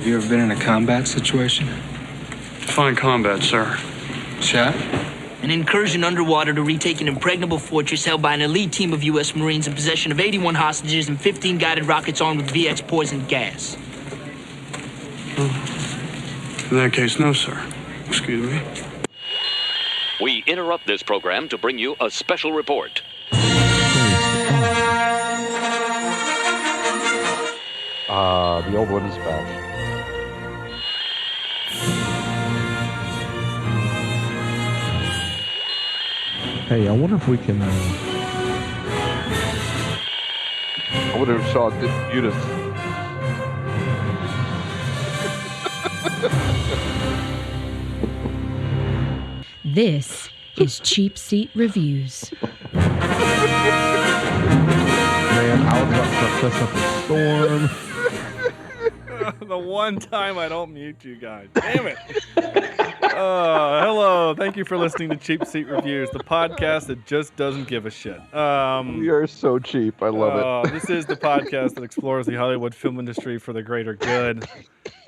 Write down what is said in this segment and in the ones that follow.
Have you ever been in a combat situation? Define combat, sir. Shot? An incursion underwater to retake an impregnable fortress held by an elite team of U.S. Marines in possession of 81 hostages and 15 guided rockets armed with VX poison gas. In that case, no, sir. Excuse me. We interrupt this program to bring you a special report. The old one is back. Hey, I wonder if we can. I wonder if Shawn didn't mute us. This is Cheap Seat Reviews. Man, I was about to start cussing up a storm. The one time I don't mute you guys. Damn it. Hello. Thank you for listening to Cheap Seat Reviews, the podcast that just doesn't give a shit. We are so cheap. I love it. This is the podcast that explores the Hollywood film industry for the greater good.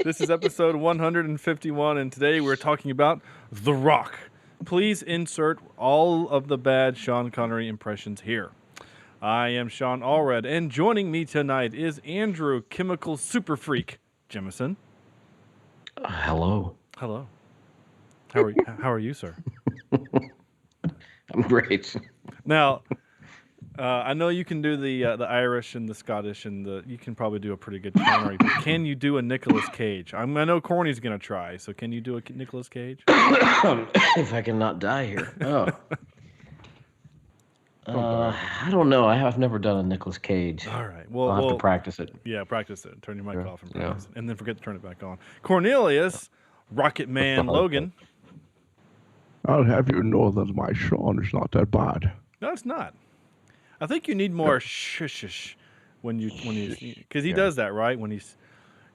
This is episode 151, and today we're talking about The Rock. Please insert all of the bad Sean Connery impressions here. I am Sean Allred, and joining me tonight is Andrew Chemical Super Freak Jemison. Hello. Hello. How are you, sir? I'm great. Now, I know you can do the Irish and the Scottish, and you can probably do a pretty good Connery. But can you do a Nicolas Cage? I know Corny's gonna try. So can you do a Nicolas Cage? If I can not die here. I don't know. I've never done a Nicolas Cage. All right. Well, I'll have to practice it. Yeah, practice it. Turn your mic off and practice it. And then forget to turn it back on. Cornelius, Rocket Man Logan. I'll have you know that my Sean is not that bad. No, it's not. I think you need more shush when he's because he does that, right? When he's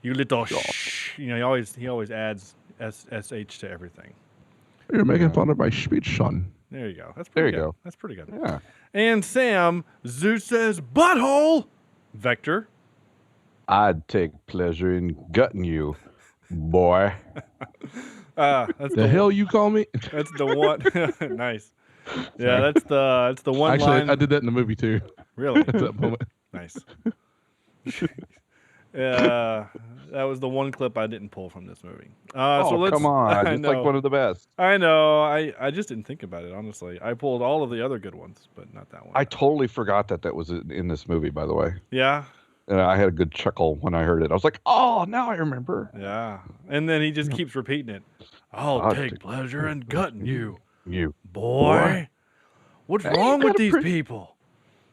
you little shh, he always adds sh to everything. You're making fun of my speech, son. There you go. That's pretty good. That's pretty good. Yeah. And Sam, Zeus's butthole, Vector. I'd take pleasure in gutting you, boy. That's the hell you call me? That's the one. Nice. Yeah, that's the one. Actually, line. I did that in the movie too. Really? At that moment. Nice. That was the one clip I didn't pull from this movie. Come on. It's like one of the best. I know. I just didn't think about it, honestly. I pulled all of the other good ones, but not that one. I totally forgot that was in this movie, by the way. Yeah? And I had a good chuckle when I heard it. I was like, oh, now I remember. Yeah. And then he just keeps repeating it. I'll take pleasure in gutting you. You. Boy. What's wrong with these people?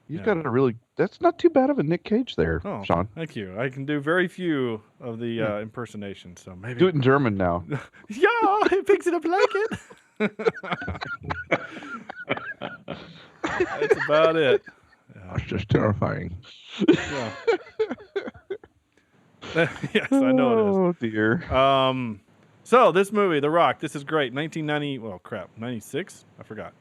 You've got a really... That's not too bad of a Nick Cage there, Sean. Thank you. I can do very few of the impersonations, so maybe... Do it in German now. Yeah, he picks it up like it. That's about it. That's just terrifying. Yeah. Yes, I know it is. Oh, dear. So this movie, The Rock, this is great. 1990, 96? I forgot.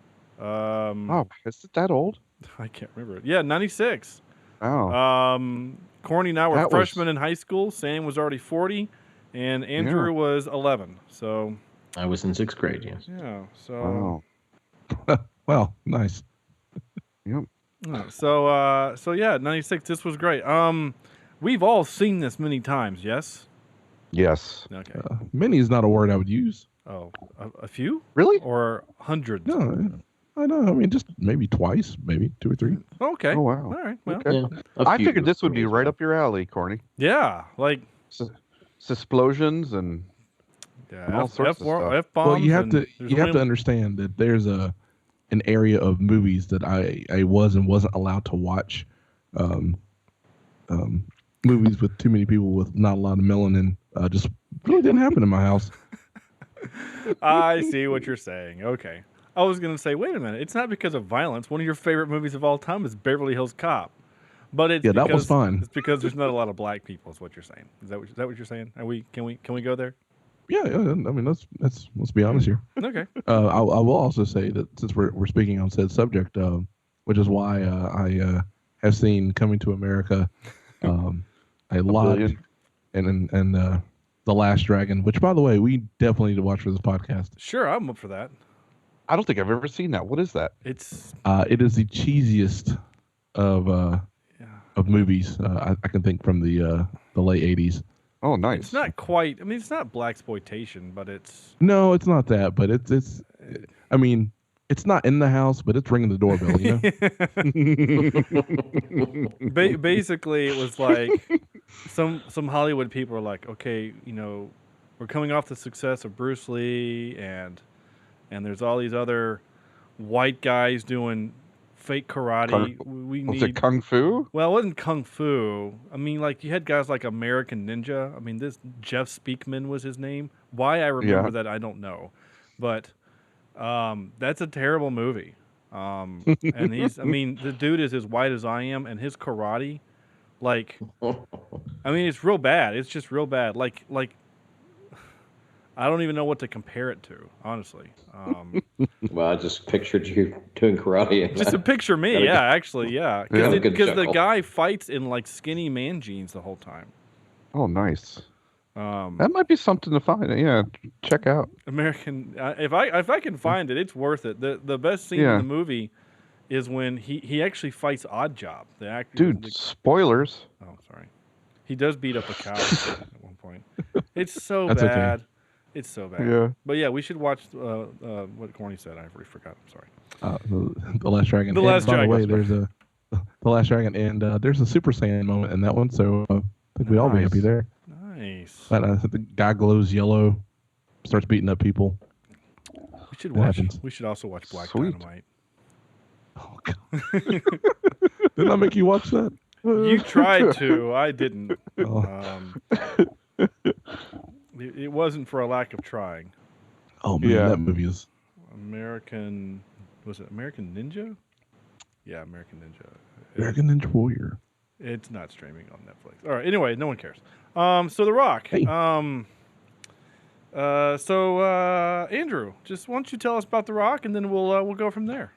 Is it that old? I can't remember it. Yeah, 96. Oh. Corny and I were freshmen in high school. Sam was already 40, and Andrew was 11. So I was in 6th grade, yes. Yeah, so... Wow. Well, nice. Yep. So yeah, 96, this was great. We've all seen this many times, yes? Yes. Okay. Many is not a word I would use. Oh, a few? Really? Or hundreds? No, I know. I mean, just maybe twice, maybe 2 or 3. Okay. Oh, wow. All right. Well, Okay. Yeah, I figured this would be right up your alley, Corny. yeah, like Explosions and all sorts of stuff. F-bombs. Well, you have to understand that there's an area of movies that I wasn't allowed to watch. Movies with too many people with not a lot of melanin just really didn't happen in my house. I see what you're saying. Okay. I was going to say, wait a minute. It's not because of violence. One of your favorite movies of all time is Beverly Hills Cop. But it's that was fun. It's because there's not a lot of black people, is what you're saying. Is that what you're saying? Can we go there? Yeah. I mean, let's be honest here. Okay. I will also say that since we're speaking on said subject, which is why I have seen Coming to America a lot, and The Last Dragon, which, by the way, we definitely need to watch for this podcast. Sure, I'm up for that. I don't think I've ever seen that. What is that? It is the cheesiest of movies I can think from the late 80s. Oh, nice. It's not quite. I mean, it's not blaxploitation, but it's. No, it's not that, but it's. I mean, it's not in the house, but it's ringing the doorbell. Basically, it was like some Hollywood people are like, okay, we're coming off the success of Bruce Lee, and there's all these other white guys doing fake karate. Was it kung fu? Well, it wasn't kung fu. I mean, like you had guys like American Ninja. I mean, this Jeff Speakman was his name. Why I remember that, I don't know, but that's a terrible movie. And the dude is as white as I am, and his karate, like, I mean, it's real bad. It's just real bad. Like. I don't even know what to compare it to, honestly. Well, I just pictured you doing karate. Just to picture me, actually. Because the guy fights in like skinny man jeans the whole time. Oh, nice. That might be something to find. Yeah, check out. American. If I can find it, it's worth it. The best scene in the movie is when he actually fights Odd Job. The actor. Dude, spoilers. Oh, sorry. He does beat up a cow at one point. It's so That's bad. Okay. It's so bad. Yeah. But yeah, we should watch what Corny said. I've already forgot. I'm sorry. The Last Dragon. The Last Dragon. By the way, there's The Last Dragon, and there's a Super Saiyan moment in that one, so I think we'd all be happy there. Nice. But the guy glows yellow, starts beating up people. We should watch. We should also watch Black Dynamite. Oh God! Didn't I make you watch that? You tried to. I didn't. Oh. It wasn't for a lack of trying. Oh man, that movie is American. Was it American Ninja? Yeah, American Ninja. American Ninja Warrior. It's not streaming on Netflix. All right. Anyway, no one cares. So The Rock. Hey. Andrew, just why don't you tell us about The Rock, and then we'll go from there.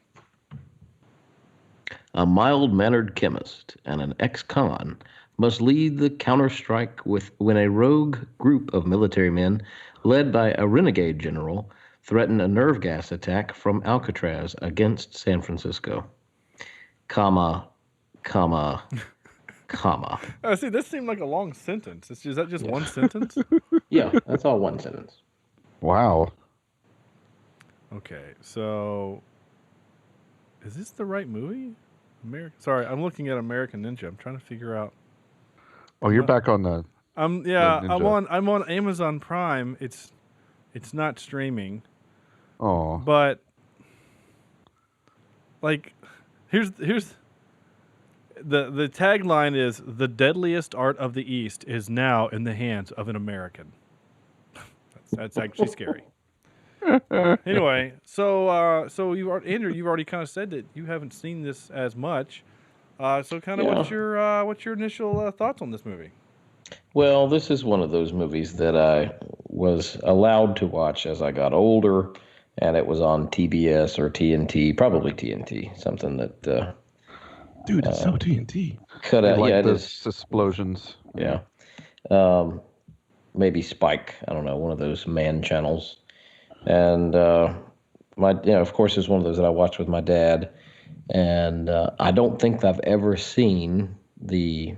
A mild-mannered chemist and an ex-con must lead the counterstrike when a rogue group of military men, led by a renegade general, threaten a nerve gas attack from Alcatraz against San Francisco. Comma. See, this seemed like a long sentence. Is that just one sentence? Yeah, that's all one sentence. Wow. Okay, so is this the right movie? Sorry, I'm looking at American Ninja. I'm trying to figure out. Oh, you're back on the. I'm on Amazon Prime. It's not streaming. Oh. But like, here's the tagline is the deadliest art of the East is now in the hands of an American. That's actually scary. Anyway, so Andrew, you've already kind of said that you haven't seen this as much. So kind of what's your initial thoughts on this movie? Well, this is one of those movies that I was allowed to watch as I got older, and it was on TBS or TNT, probably TNT, something that. Dude, it's so TNT. Cut out, like yeah, it the is. explosions. Yeah, maybe Spike. I don't know, one of those man channels, and of course, it's one of those that I watched with my dad. And I don't think I've ever seen the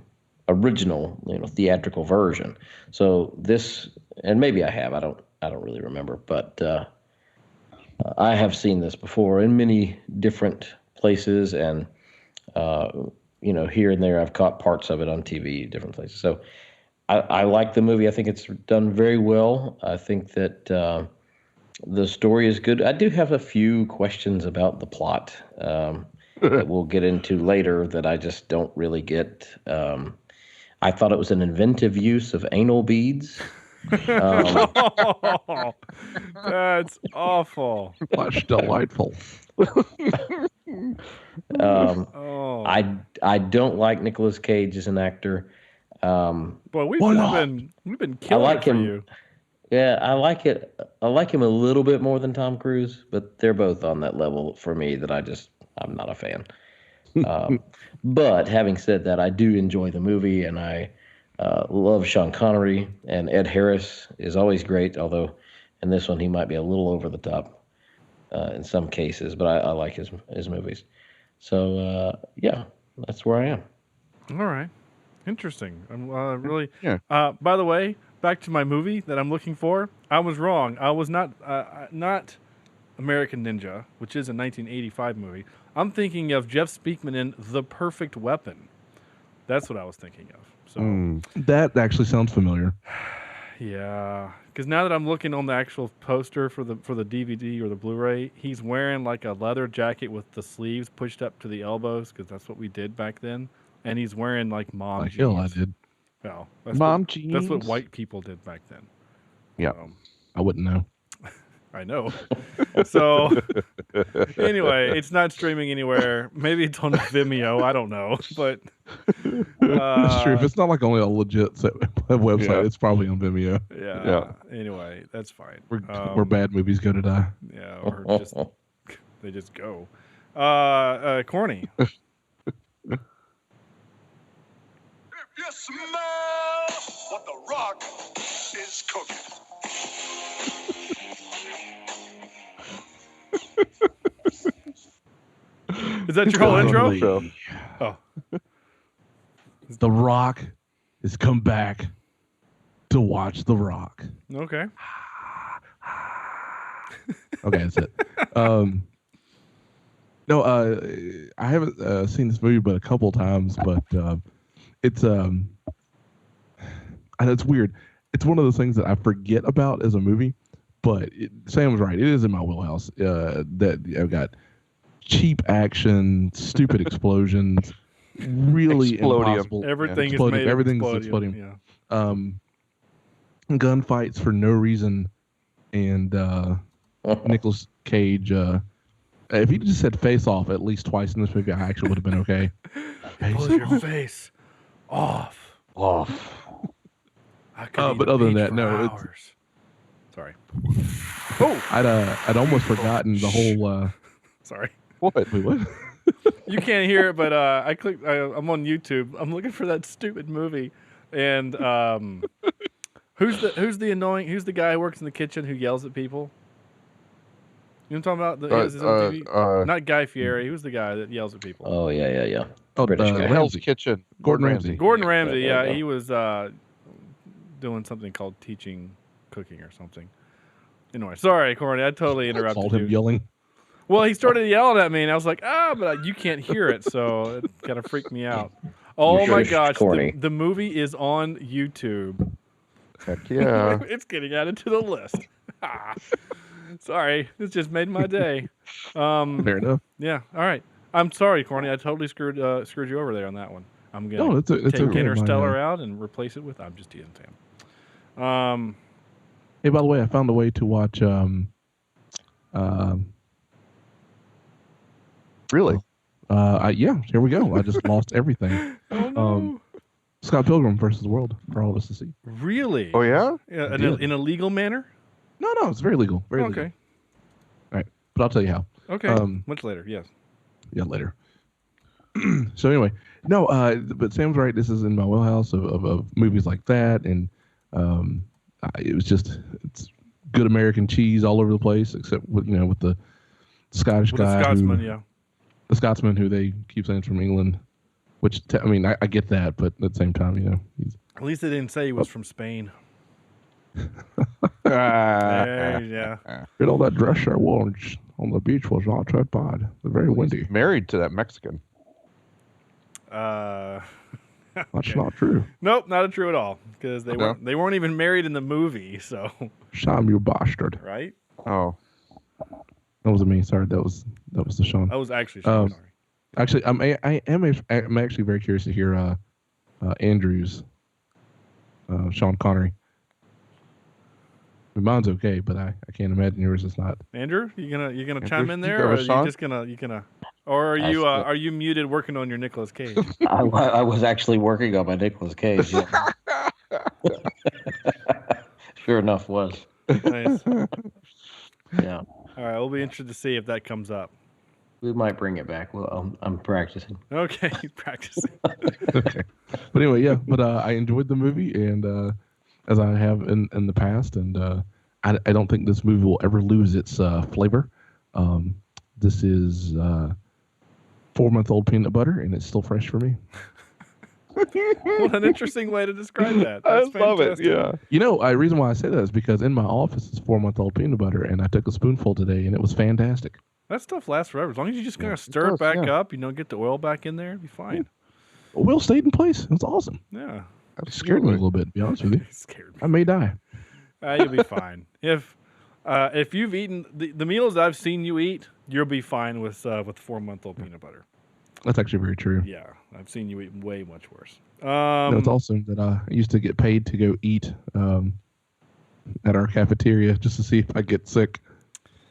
original, theatrical version. So this, and maybe I have. I don't really remember, but I have seen this before in many different places, and here and there I've caught parts of it on TV, different places. So I like the movie. I think it's done very well. I think that the story is good. I do have a few questions about the plot. That we'll get into later that I just don't really get. I thought it was an inventive use of anal beads. That's awful. Much delightful. I don't like Nicolas Cage as an actor. Boy, we've been killing it for you. Yeah, I like it. I like him a little bit more than Tom Cruise, but they're both on that level for me that I'm not a fan. But having said that, I do enjoy the movie, and I Love Sean Connery, and Ed Harris is always great, although in this one he might be a little over the top in some cases, but I like his movies. So, yeah, that's where I am. All right. Interesting. I'm really. Yeah. By the way, back to my movie that I'm looking for. I was wrong. I was not American Ninja, which is a 1985 movie. I'm thinking of Jeff Speakman in The Perfect Weapon. That's what I was thinking of. So That actually sounds familiar. yeah, because now that I'm looking on the actual poster for the DVD or the Blu-ray, he's wearing like a leather jacket with the sleeves pushed up to the elbows, because that's what we did back then. And he's wearing like mom Like jeans. hell, I did. Well, Mom That's what jeans? white people did back then. Yeah. I wouldn't know. I know. So anyway, it's not streaming anywhere. Maybe it's on Vimeo. I don't know, but That's true. If it's not like only a legit website, Yeah. it's probably on Vimeo. yeah. Anyway, that's fine. Where bad movies go to die. Yeah, or just they just go. Corny. You smell what the Rock is cooking. Is that your whole intro? Golly. Oh, The Rock has come back to watch The Rock. okay. Okay, that's it. No, I haven't seen this movie but a couple times, but it's it's weird. It's one of those things that I forget about as a movie, but Sam was right. It is in my wheelhouse. That I've got cheap action, stupid explosions, really Explodium. impossible. Everything is Explodium. made Everything's of exploding. Yeah. Gunfights for no reason, and Nicolas Cage. If he just said "face off" at least twice in this movie, I actually would have been okay. Pull your face off. I could eat but a other than peach that, for no, it's- hours. Sorry. Oh, I'd almost forgotten the whole. sorry. What? Wait, what? You can't hear it, but I clicked. I'm on YouTube. I'm looking for that stupid movie, and who's the guy who works in the kitchen who yells at people? You know what I'm talking about? He has his own TV? Not Guy Fieri. Who's the guy that yells at people? Oh, yeah. Oh, British guy. Hell's Ramsay. Kitchen. Gordon Ramsay. Gordon Ramsay. There you Yeah, go. he was doing something called teaching cooking or something. Anyway, sorry, Corny. I totally interrupted Called you. him yelling. Well, he started yelling at me, and I was like, but you can't hear it, so it kind of freaked me out. Oh You're my sure gosh, corny. the movie is on YouTube. Heck yeah. It's getting added to the list. Sorry, this just made my day. Fair enough. Yeah, all right. I'm sorry, Corny. I totally screwed you over there on that one. I'm No, gonna it's take okay. Interstellar out and replace it with. I'm just teasing Sam. Hey, by the way, I found a way to watch. Really? Yeah, here we go. I just lost everything. Oh no! Scott Pilgrim versus the World for all of us to see. Really? Oh, yeah? Yeah, Yeah. in a legal manner. No, it's very legal. Very legal. Okay. All right, but I'll tell you how. Okay. Um, Much later. Yes. Yeah, later. So anyway, no, but Sam's right. This is in my wheelhouse of movies like that, and it was it's good American cheese all over the place, except with the Scottish With guy, the Scotsman, yeah. the Scotsman who they keep saying is from England, which I get that, but at the same time, he's At least they didn't say he was from Spain. Yeah. Get all that dress I wore on the beach was not that bad. They're very windy. Married to that Mexican. That's Okay. not true. Nope, not true at all. Because they No? weren't even married in the movie. So Sam, you bastard. right. Oh. That wasn't me. Sorry, that was the Shawn. That was actually Shawn, sorry. Actually, I'm actually very curious to hear Andrew's Sean Connery. Mine's okay, but I can't imagine yours is not. Andrew, you gonna Andrew, chime in you there, go or are with you Shawn? just gonna, or are you muted working on your Nicolas Cage? I was actually working on my Nicolas Cage. Yeah. Sure enough, was. Nice. Yeah. All right, we'll be interested to see if that comes up. We might bring it back. Well, I'm practicing. Okay, practicing. Okay. But anyway, yeah. But I enjoyed the movie, and as I have in the past, and I don't think this movie will ever lose its flavor. This is 4-month-old peanut butter, and it's still fresh for me. What an interesting way to describe that. I That's love it. fantastic. Yeah. You know, the reason why I say that is because in my office is 4-month-old peanut butter, and I took a spoonful today, and it was fantastic. That stuff lasts forever. As long as you just kind of it stir it does, back yeah. up, get the oil back in there, it'll be fine. Will stayed in place. It was awesome. Yeah. It scared me a little bit, to be honest with you. It scared me. I may die. You'll be fine. If you've eaten the meals I've seen you eat, you'll be fine with 4-month-old peanut butter. That's actually very true. Yeah, I've seen you eat way much worse. It's awesome that I used to get paid to go eat at our cafeteria just to see if I get sick.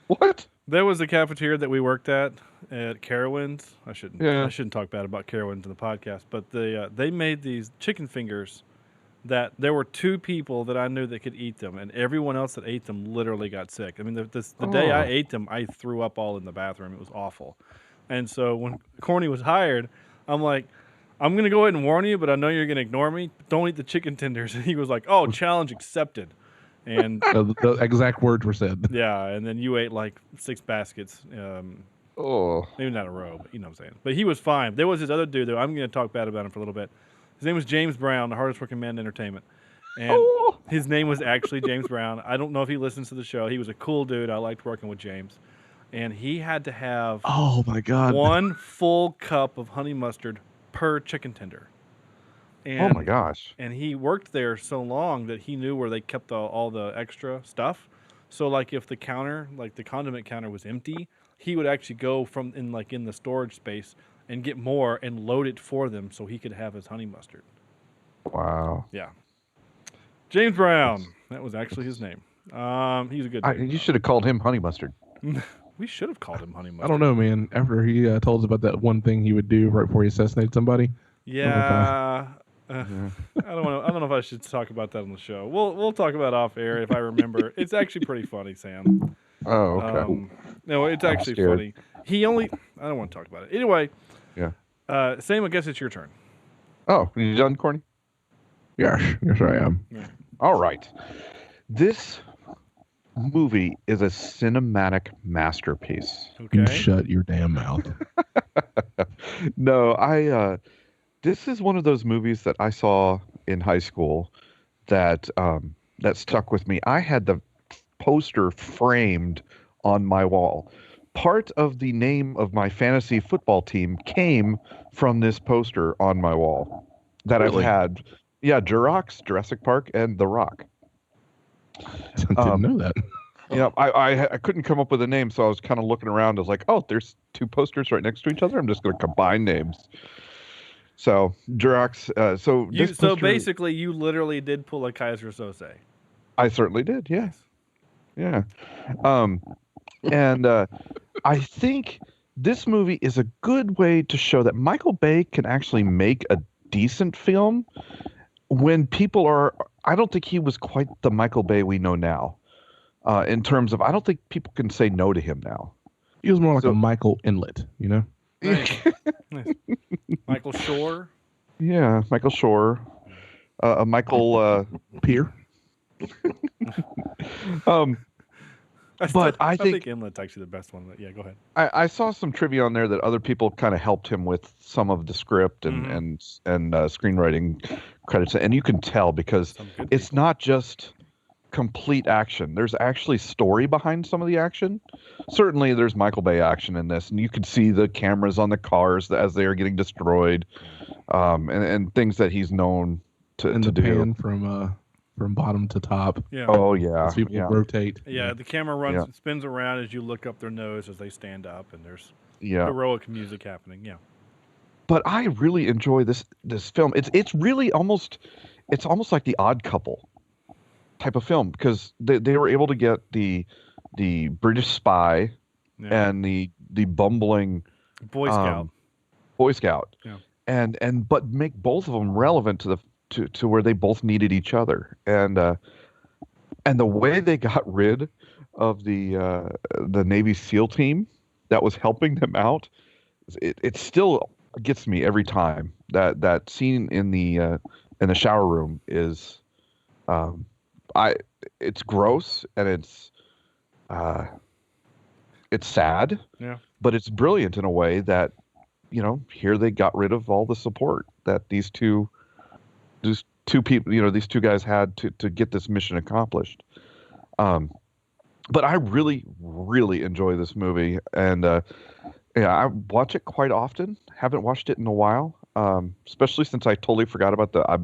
What? There was a cafeteria that we worked at Carowinds. I shouldn't talk bad about Carowinds in the podcast, but they made these chicken fingers that there were 2 people that I knew that could eat them, and everyone else that ate them literally got sick. I mean, the day I ate them, I threw up all in the bathroom. It was awful. And so when Corny was hired, I'm like, I'm going to go ahead and warn you, but I know you're going to ignore me. Don't eat the chicken tenders. And he was like, oh, challenge accepted. And The exact words were said. yeah, and then you ate like 6 baskets. Maybe not a row, but you know what I'm saying. But he was fine. There was this other dude, though. I'm going to talk bad about him for a little bit. His name was James Brown, the hardest working man in entertainment. And his name was actually James Brown. I don't know if he listens to the show. He was a cool dude. I liked working with James. And he had to have Oh, my God. 1 full cup of honey mustard per chicken tender. And, Oh my gosh. And he worked there so long that he knew where they kept all the extra stuff. So, like, if the counter, like the condiment counter was empty, he would actually go from in the storage space and get more and load it for them so he could have his honey mustard. Wow. Yeah. James Brown. That was actually his name. He's a good dude. You should have called him Honey Mustard. We should have called him honey mustard. I don't know, man. After he told us about that one thing he would do right before he assassinated somebody. Yeah. I don't know if I should talk about that on the show. We'll talk about it off air if I remember. It's actually pretty funny, Sam. Oh, okay. No, it's actually funny. I don't want to talk about it. Anyway. Yeah. Sam, I guess it's your turn. Oh, you done, Corny? Yes, I am. Yeah. All right. This movie is a cinematic masterpiece. You Okay. shut your damn mouth. No, this is one of those movies that I saw in high school that stuck with me. I had the poster framed on my wall. Part of the name of my fantasy football team came from this poster on my wall that Really? I've had. Yeah, Durox, Jurassic Park, and The Rock. Didn't know that. Yeah, I couldn't come up with a name, so I was kind of looking around. I was like, oh, there's 2 posters right next to each other. I'm just going to combine names. So Durox. So basically, you literally did pull a Kaiser Sose. I certainly did. Yes. Yeah. And I think this movie is a good way to show that Michael Bay can actually make a decent film when people are. I don't think he was quite the Michael Bay we know now. In terms of, I don't think people can say no to him now. He was more like a Michael Inlet, you know? Nice. Michael Shore. Yeah, Michael Shore. Michael Pier. I think Inlet's actually the best one. But yeah, go ahead. I saw some trivia on there that other people kind of helped him with some of the script and screenwriting credits, and you can tell because it's not just complete action. There's actually story behind some of the action. Certainly, there's Michael Bay action in this, and you can see the cameras on the cars as they are getting destroyed, and things that he's known to do. Pan from bottom to top. Yeah. Oh yeah. As people rotate. Yeah, the camera spins around as you look up their nose as they stand up, and there's heroic music happening. Yeah. But I really enjoy this film. It's really almost like The Odd Couple type of film because they were able to get the British spy and the bumbling Boy Scout. Yeah. But make both of them relevant to where they both needed each other. And the way they got rid of the Navy SEAL team that was helping them out, it still gets me every time. That scene in the shower room is, it's gross and it's sad, Yeah. but it's brilliant in a way that, here they got rid of all the support that these two people, these two guys had to get this mission accomplished. But I really, really enjoy this movie, and I watch it quite often. Haven't watched it in a while, especially since I totally forgot about the "I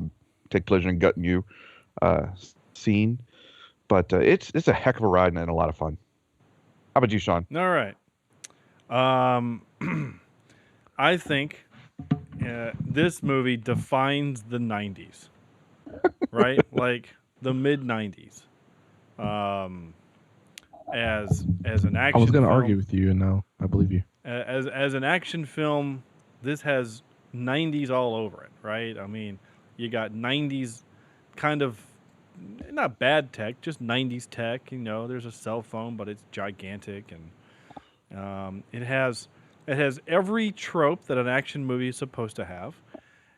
take pleasure in gutting you" scene. But it's a heck of a ride and a lot of fun. How about you, Shawn? All right. I think this movie defines the 90s, right? Like the mid 90s. As an action I was going to film, argue with you, and now I believe you. as an action film, this has 90s all over it, right? I mean, you got 90s kind of, not bad tech, just 90s tech. There's a cell phone, but it's gigantic, and it has every trope that an action movie is supposed to have.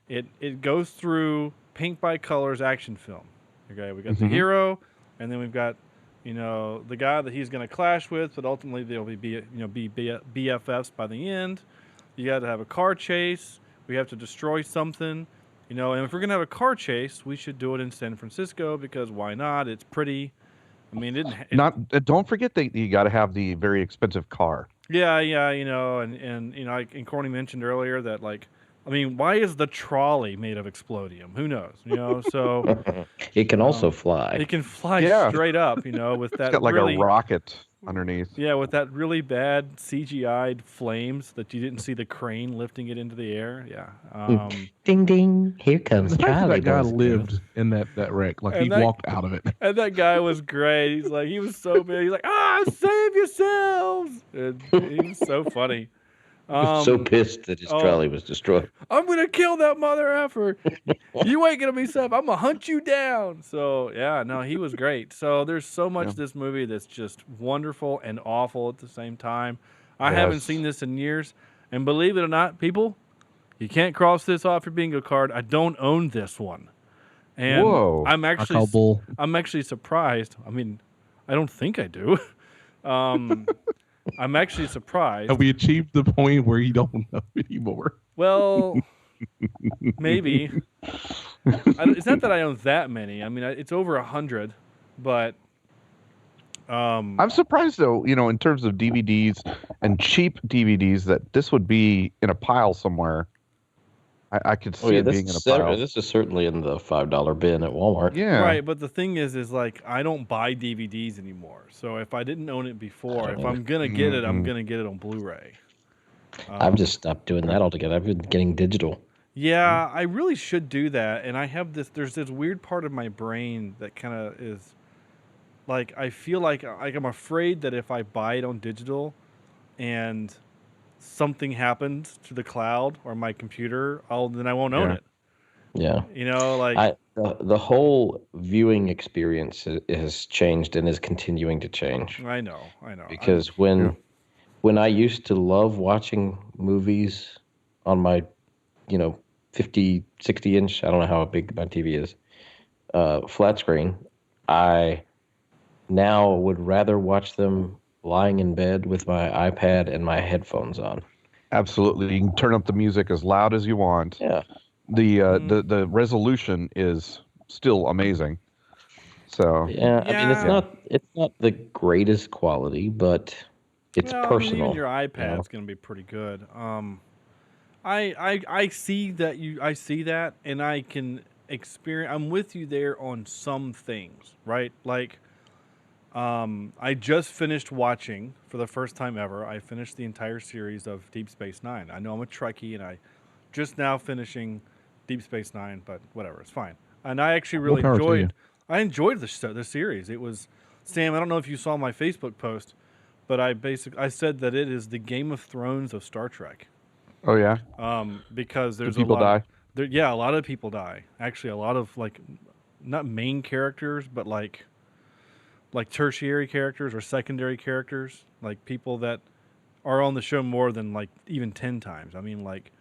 It goes through paint by colors action film. Okay, we got the hero, and then we've got the guy that he's going to clash with, but ultimately they'll be BFFs by the end. You got to have a car chase. We have to destroy something. And if we're going to have a car chase, we should do it in San Francisco because why not? It's pretty. I mean, don't forget that you got to have the very expensive car. Yeah, and Corny mentioned earlier that, like, I mean, why is the trolley made of explodium? Who knows? So it can also fly. It can fly straight up, with that. It's got like really, a rocket underneath. Yeah, with that really bad CGI'd flames that you didn't see the crane lifting it into the air. Yeah. Ding ding! Here comes The fact that Charlie. that guy lived in that wreck, like he walked out of it. And that guy was great. he was so big. He's like, save yourselves! And he was so funny. So pissed that his trolley was destroyed. I'm gonna kill that mother effer. You ain't gonna be safe. I'm gonna hunt you down. So yeah, no, he was great. So there's so much this movie that's just wonderful and awful at the same time. I haven't seen this in years, and believe it or not, people, you can't cross this off your bingo card. I don't own this one, and Whoa. I'm actually surprised. I mean, I don't think I do. I'm actually surprised. Have we achieved the point where you don't know anymore? Well, maybe. It's not that I own that many. I mean, it's over 100, but I'm surprised though, in terms of DVDs and cheap DVDs, that this would be in a pile somewhere. I could see it being in a pile. This is certainly in the $5 bin at Walmart. Yeah. Right, but the thing is like I don't buy DVDs anymore. So if I didn't own it before, if I'm gonna get it, I'm gonna get it on Blu-ray. I've just stopped doing that altogether. I've been getting digital. Yeah, I really should do that. And I have there's this weird part of my brain that kind of is like, I feel like I'm afraid that if I buy it on digital and something happens to the cloud or my computer, then I won't own it. Yeah. The whole viewing experience has changed and is continuing to change. I know. Because when I used to love watching movies on my, 50, 60 inch, I don't know how big my TV is, flat screen, I now would rather watch them lying in bed with my iPad and my headphones on. Absolutely. You can turn up the music as loud as you want. Yeah. The resolution is still amazing. So yeah, I mean it's not the greatest quality, but it's personal. Even your iPad's going to be pretty good. I see that, and I can experience. I'm with you there on some things, right? Like, I just finished watching for the first time ever. I finished the entire series of Deep Space Nine. I know I'm a Trekkie, and I just now finishing Deep Space Nine, but whatever, it's fine. And I actually really enjoyed the series. It was, Sam, I don't know if you saw my Facebook post, but I said that it is the Game of Thrones of Star Trek. Oh yeah. Because there's people die. A lot of people die. Actually, a lot of not main characters, but like tertiary characters or secondary characters, like people that are on the show more than like even 10 times. I mean, like,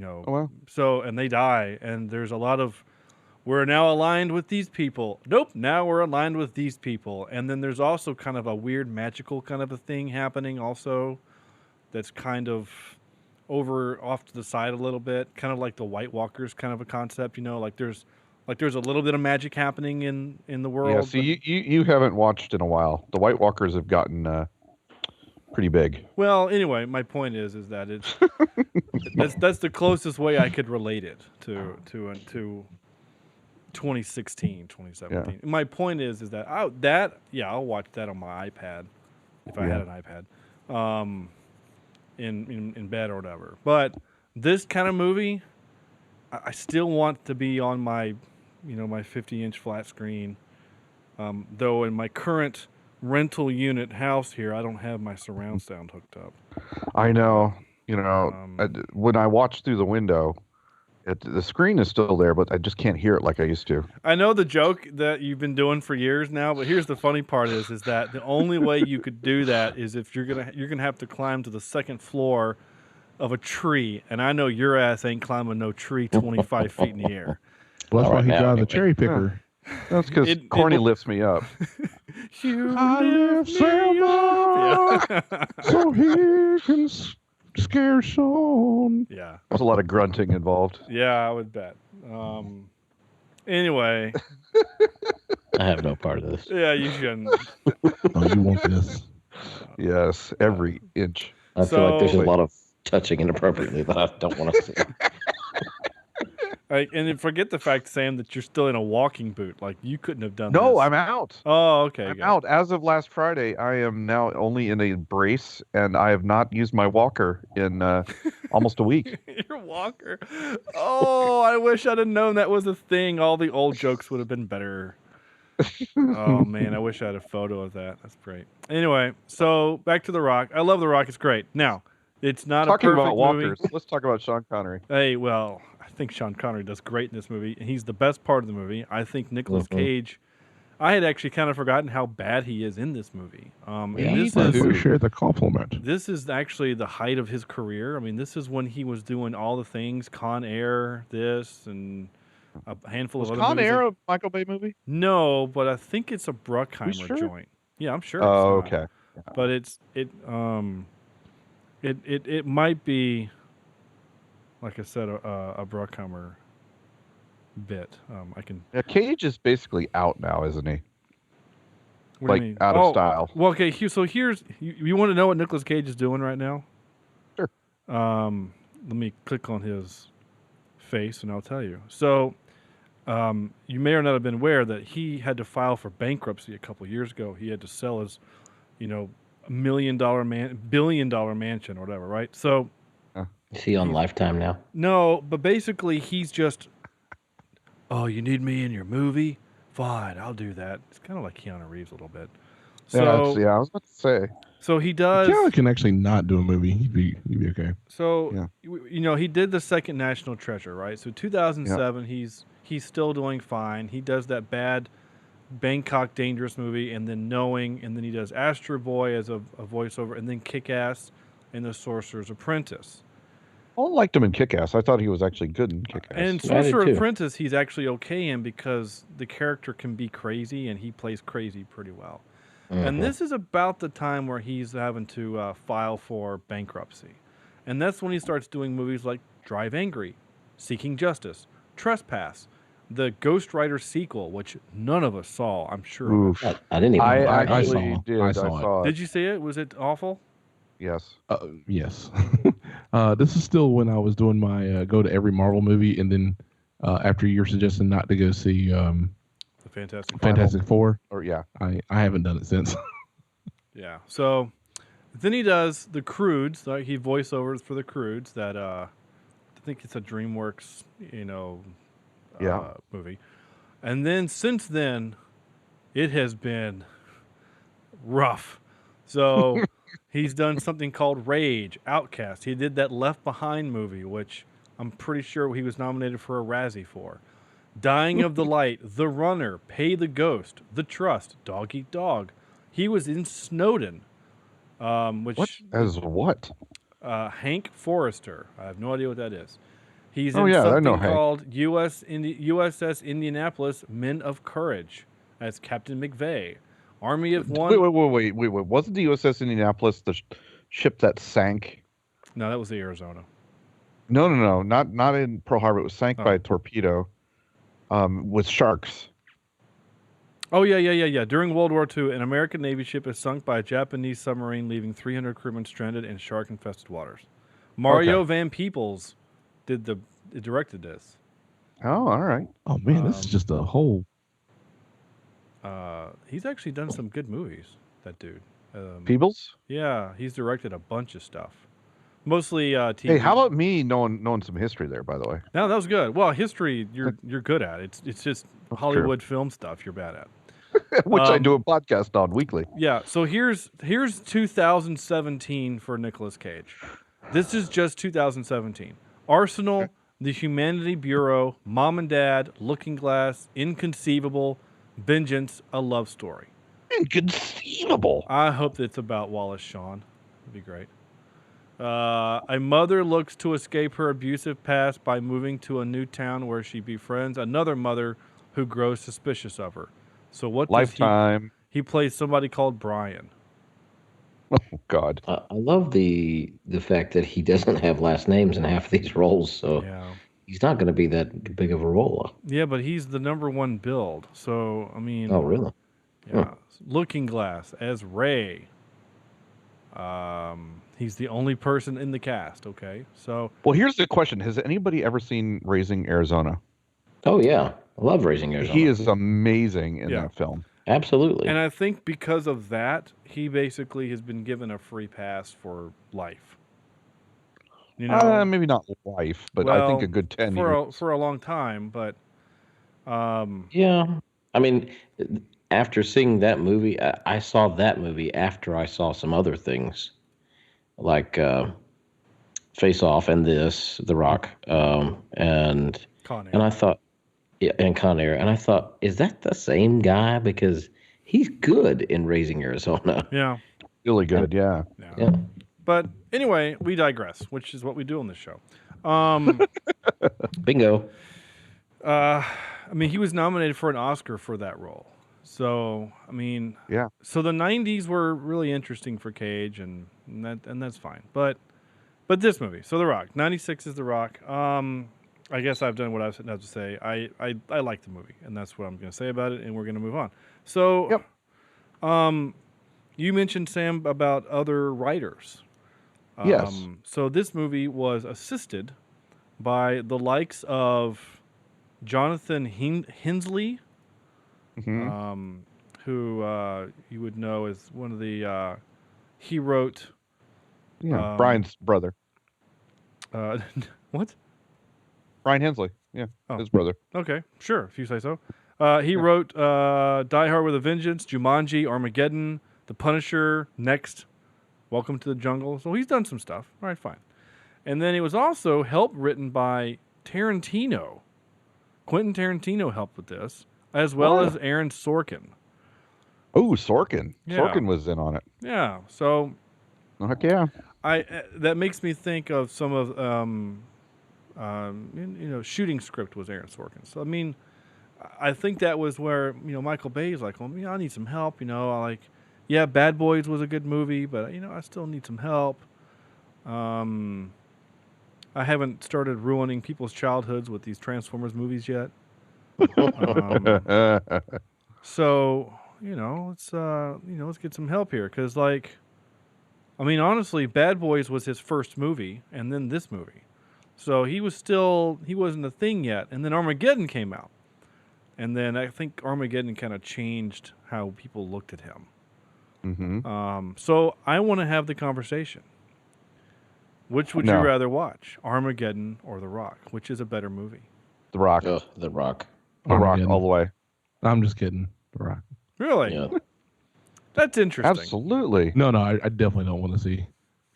Oh, wow. so, and they die, and there's a lot of, we're now aligned with these people. Nope, now we're aligned with these people. And then there's also kind of a weird magical kind of a thing happening also that's kind of off to the side a little bit, kind of like the White Walkers kind of a concept, like there's a little bit of magic happening in the world. Yeah, see, you haven't watched in a while. The White Walkers have gotten pretty big. Well, anyway, my point is that it's that's the closest way I could relate it to 2016, 2017. Yeah. My point is that I'll watch that on my iPad if I had an iPad, in bed or whatever. But this kind of movie, I still want to be on my, my 50-inch flat screen. Though in my current rental unit house here, I don't have my surround sound hooked up. I know. When I watch through the window, the screen is still there, but I just can't hear it like I used to. I know the joke that you've been doing for years now, but here's the funny part is that the only way you could do that is if you're gonna have to climb to the second floor of a tree, and I know your ass ain't climbing no tree 25 feet in the air. Well, that's why he drives anyway. the cherry picker. That's because Corny lifts me up. I lift him up. So he can scare Shawn. Yeah. There's a lot of grunting involved. Yeah, I would bet. Anyway. I have no part of this. Yeah, you shouldn't. Oh, you want this? Yes, every inch. I feel like there's a lot of touching inappropriately that I don't want to see. And then forget the fact, Sam, that you're still in a walking boot. Like, you couldn't have done No, this. I'm out. Oh, okay. I'm out. As of last Friday, I am now only in a brace, and I have not used my walker in almost a week. Your walker. Oh, I wish I'd have known that was a thing. All the old jokes would have been better. Oh, man, I wish I had a photo of that. That's great. Anyway, so back to The Rock. I love The Rock. It's great. Now, it's not Talking a perfect about walkers, movie. let's talk about Sean Connery. Hey, well, I think Sean Connery does great in this movie, and he's the best part of the movie. I think Nicolas Cage, I had actually kind of forgotten how bad he is in this movie. We share the compliment. This is actually the height of his career. I mean, this is when he was doing all the things, Con Air, this, and a handful of other Con movies. Air a Michael Bay movie? No, but I think it's a Bruckheimer joint. Yeah, I'm sure. Oh, it's not. okay. But it might be, like I said, a Bruckheimer bit. Yeah, Cage is basically out now, isn't he? What do you mean? Out of style. Well, okay. So here's you want to know what Nicolas Cage is doing right now? Sure. Let me click on his face and I'll tell you. So, you may or not have been aware that he had to file for bankruptcy a couple years ago. He had to sell his, billion dollar mansion or whatever, right? So, Is he on Lifetime now? no, but basically he's just, oh, you need me in your movie? Fine, I'll do that. It's kind of like Keanu Reeves a little bit. So, I was about to say. So he does. Keanu can actually not do a movie. He'd be okay. So he did the second National Treasure, right? So 2007, he's still doing fine. He does that bad Bangkok Dangerous movie, and then Knowing, and then he does Astro Boy as a voiceover, and then Kick-Ass and The Sorcerer's Apprentice. I liked him in Kick-Ass. I thought he was actually good in Kick-Ass. And Sorcerer's Apprentice, he's actually okay in because the character can be crazy, and he plays crazy pretty well. And this is about the time where he's having to file for bankruptcy. And that's when he starts doing movies like Drive Angry, Seeking Justice, Trespass, the Ghost Rider sequel, which none of us saw, I'm sure. Oof. I didn't even. I I actually did. I I saw saw it. Did you see it? Was it awful? Yes. Yes. This is still when I was doing my go to every Marvel movie, and then after you're suggesting not to go see The Fantastic Four, Or yeah. I haven't done it since. Yeah. So then he does the Croods. Like he voiceovers for the Croods. That I think it's a DreamWorks, movie. And then since then, it has been rough. So he's done something called Rage, Outcast. He did that Left Behind movie, which I'm pretty sure he was nominated for a Razzie for. Dying of the Light, The Runner, Pay the Ghost, The Trust, Dog Eat Dog. He was in Snowden. Which What? As what? Hank Forrester. I have no idea what that is. He's Oh, in yeah, I know something Hank. called USS Indianapolis Men of Courage as Captain McVeigh. Army of One. Wait. Wasn't the USS Indianapolis the ship that sank? No, that was the Arizona. No. Not in Pearl Harbor. It was sank Oh. by a torpedo with sharks. Oh, yeah. During World War II, an American Navy ship is sunk by a Japanese submarine, leaving 300 crewmen stranded in shark-infested waters. Mario Van Peebles directed this. Oh, all right. Oh man, this is just a whole. He's actually done some good movies, that dude. Peebles? Yeah, he's directed a bunch of stuff. Mostly TV. Hey, how about me knowing some history there, by the way? No, that was good. Well, history you're good at. It's just Hollywood film stuff you're bad at. Which I do a podcast on weekly. Yeah, so here's 2017 for Nicolas Cage. This is just 2017. Arsenal, The Humanity Bureau, Mom and Dad, Looking Glass, Inconceivable, Vengeance, A Love Story. Inconceivable. I hope it's about Wallace Shawn. That'd be great. A mother looks to escape her abusive past by moving to a new town where she befriends another mother who grows suspicious of her. So what does Lifetime. he plays somebody called Brian. Oh God. I love the fact that he doesn't have last names in half of these roles, so Yeah. he's not going to be that big of a role. Yeah, but he's the number one build. So, I mean... Oh, really? Yeah. Looking Glass as Ray. He's the only person in the cast, okay? So... Well, here's the question. Has anybody ever seen Raising Arizona? Oh, yeah. I love Raising Arizona. He is amazing in that film. Absolutely. And I think because of that, he basically has been given a free pass for life. You know, Maybe not life, but I think a good 10 years. For a long time, but... Yeah. I mean, after seeing that movie, I saw that movie after I saw some other things, like Face Off and this, The Rock, and Con Air. And I thought, and Con Air, and I thought, is that the same guy? Because he's good in Raising Arizona. Yeah. Really good, yeah. But anyway, we digress, which is what we do on this show. Bingo. I mean, he was nominated for an Oscar for that role. So, I mean, yeah. So the 90s were really interesting for Cage, and that's fine. But this movie, so The Rock, 96 is The Rock. I guess I've done what I have to say. I like the movie, and that's what I'm going to say about it, and we're going to move on. So, you mentioned, Sam, about other writers. Yes. So this movie was assisted by the likes of Jonathan Hensley, who you would know as one of the... he wrote... Yeah, Brian's brother. What? Brian Hensley. Yeah, his brother. Okay, sure, if you say so. He wrote Die Hard with a Vengeance, Jumanji, Armageddon, The Punisher, Next, Welcome to the Jungle. So he's done some stuff. All right, fine. And then it was also written by Tarantino. Quentin Tarantino helped with this, as well as Aaron Sorkin. Oh, Sorkin. Yeah. Sorkin was in on it. Yeah, so... Heck yeah. That makes me think of some of... Shooting Script was Aaron Sorkin. So, I mean, I think that was where, Michael Bay's like, well, I need some help, yeah, Bad Boys was a good movie, but, I still need some help. I haven't started ruining people's childhoods with these Transformers movies yet. So, let's get some help here. Because, honestly, Bad Boys was his first movie, and then this movie. So he wasn't a thing yet. And then Armageddon came out. And then I think Armageddon kind of changed how people looked at him. Mm-hmm. So I want to have the conversation. Which would you rather watch, Armageddon or The Rock? Which is a better movie? The Rock. The Rock. The Rock all the way. I'm just kidding. The Rock. Really? Yeah. That's interesting. Absolutely. No, I definitely don't want to see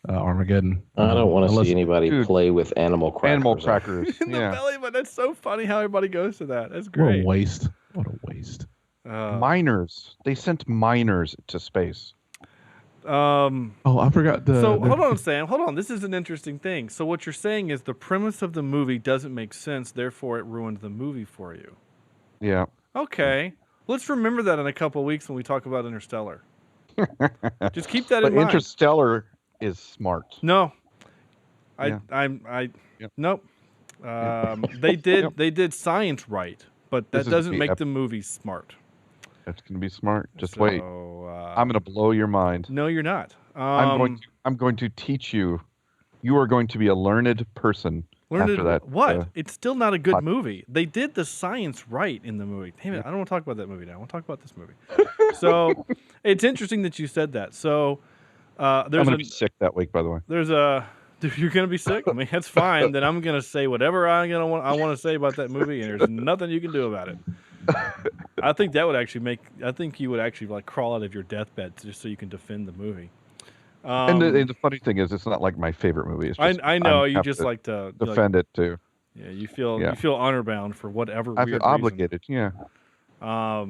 Armageddon. I don't want to see anybody play with animal crackers. Animal crackers. In the belly, but that's so funny how everybody goes to that. That's What great. a waste. What a waste. Miners. They sent miners to space. I forgot the. So hold on, Sam. Hold on. This is an interesting thing. So what you're saying is the premise of the movie doesn't make sense, therefore it ruined the movie for you. Yeah. Okay. Let's remember that in a couple of weeks when we talk about Interstellar. Just keep that But in mind. Interstellar is smart. No. Yeah. Yep. Nope. They did science right, but that doesn't make the movie smart. It's going to be smart. Just wait. I'm going to blow your mind. No, you're not. I'm going to teach you. You are going to be a learned person after that. What? It's still not a good movie. They did the science right in the movie. Damn it! I don't want to talk about that movie now. I want to talk about this movie. So it's interesting that you said that. So I'm going to be sick that week, by the way. You're going to be sick? I mean, that's fine. Then I'm going to say whatever I want to say about that movie, and there's nothing you can do about it. I think that would actually I think you would actually like crawl out of your deathbed just so you can defend the movie. And the funny thing is, it's not like my favorite movie. It's just, I know you just like to defend it too. Yeah, you feel honor bound for whatever. I feel obligated. Reason. Yeah.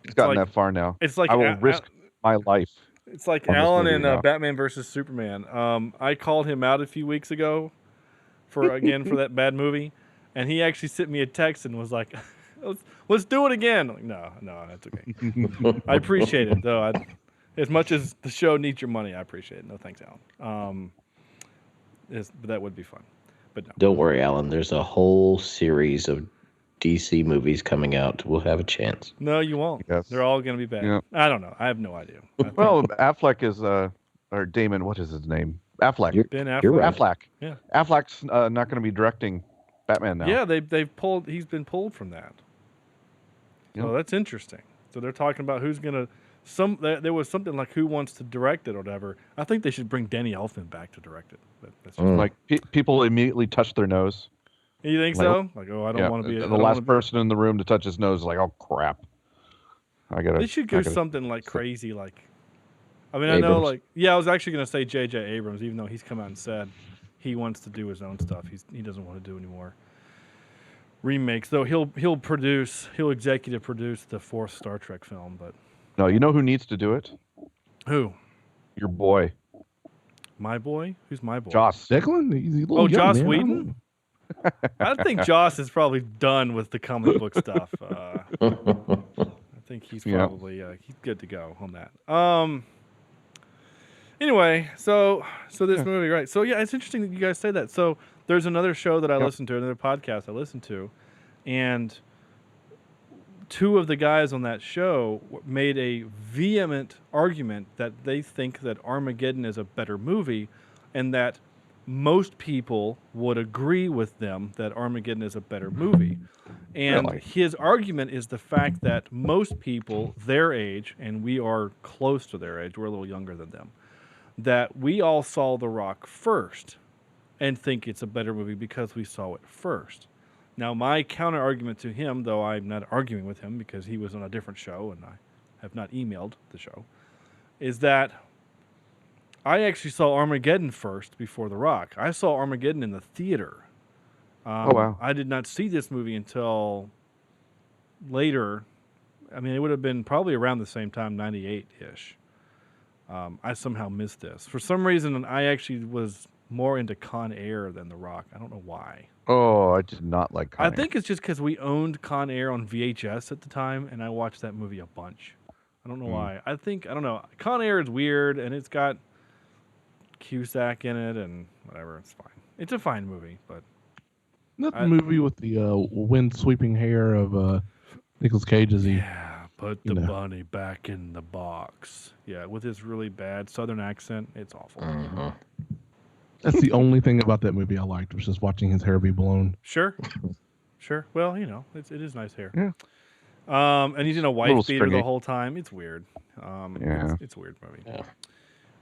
It's gotten that far now. It's like I will risk my life. It's like Alan in Batman versus Superman. I called him out a few weeks ago for that bad movie, and he actually sent me a text and was like, Let's do it again. Like, no, that's okay. I appreciate it though. As much as the show needs your money, I appreciate it. No thanks, Alan. But that would be fun. But no. Don't worry, Alan. There's a whole series of DC movies coming out. We'll have a chance. No, you won't. Yes. They're all going to be bad. Yeah. I don't know. I have no idea. Well, Affleck is or Damon. What is his name? Affleck. Ben Affleck. You're right. Affleck. Yeah. Affleck's not going to be directing Batman now. Yeah, they've pulled. He's been pulled from that. So that's interesting. So they're talking about who's gonna. There was something like who wants to direct it or whatever. I think they should bring Danny Elfman back to direct it. That's just like people immediately touch their nose. You think so? Like, oh, I don't want to be the last person in the room to touch his nose. Is like, oh crap! They should go something like crazy, like. I mean, Abrams. I know, like, yeah, I was actually gonna say J.J. Abrams, even though he's come out and said he wants to do his own stuff. He doesn't want to do any more remakes, though. He'll executive produce the 4th Star Trek film, but. No, you know who needs to do it? Who? Your boy. My boy? Who's my boy? Joss. Declan? Joss Whedon? I think Joss is probably done with the comic book stuff. I think he's probably he's good to go on that. Anyway, so this movie, right? So yeah, it's interesting that you guys say that. So there's another show that I listen to, another podcast I listen to, and two of the guys on that show made a vehement argument that they think that Armageddon is a better movie, and that most people would agree with them that Armageddon is a better movie. And his argument is the fact that most people their age, and we are close to their age, we're a little younger than them, that we all saw The Rock first and think it's a better movie because we saw it first. Now, my counter argument to him, though I'm not arguing with him because he was on a different show and I have not emailed the show, is that I actually saw Armageddon first before The Rock. I saw Armageddon in the theater. Oh, wow. I did not see this movie until later. I mean, it would have been probably around the same time, 98-ish. I somehow missed this. For some reason, I actually was more into Con Air than The Rock. I don't know why. Oh, I did not like Con Air. I think it's just because we owned Con Air on VHS at the time, and I watched that movie a bunch. I don't know why. I don't know. Con Air is weird, and it's got Cusack in it, and whatever. It's fine. It's a fine movie, but... Not the movie with the wind-sweeping hair of Nicolas Cage as he... Yeah, put the bunny back in the box. Yeah, with his really bad Southern accent. It's awful. Uh-huh. That's the only thing about that movie I liked, was just watching his hair be blown. Sure. Well, you know, it is nice hair. Yeah. And he's in a wife beater the whole time. It's weird. It's a weird movie. Yeah.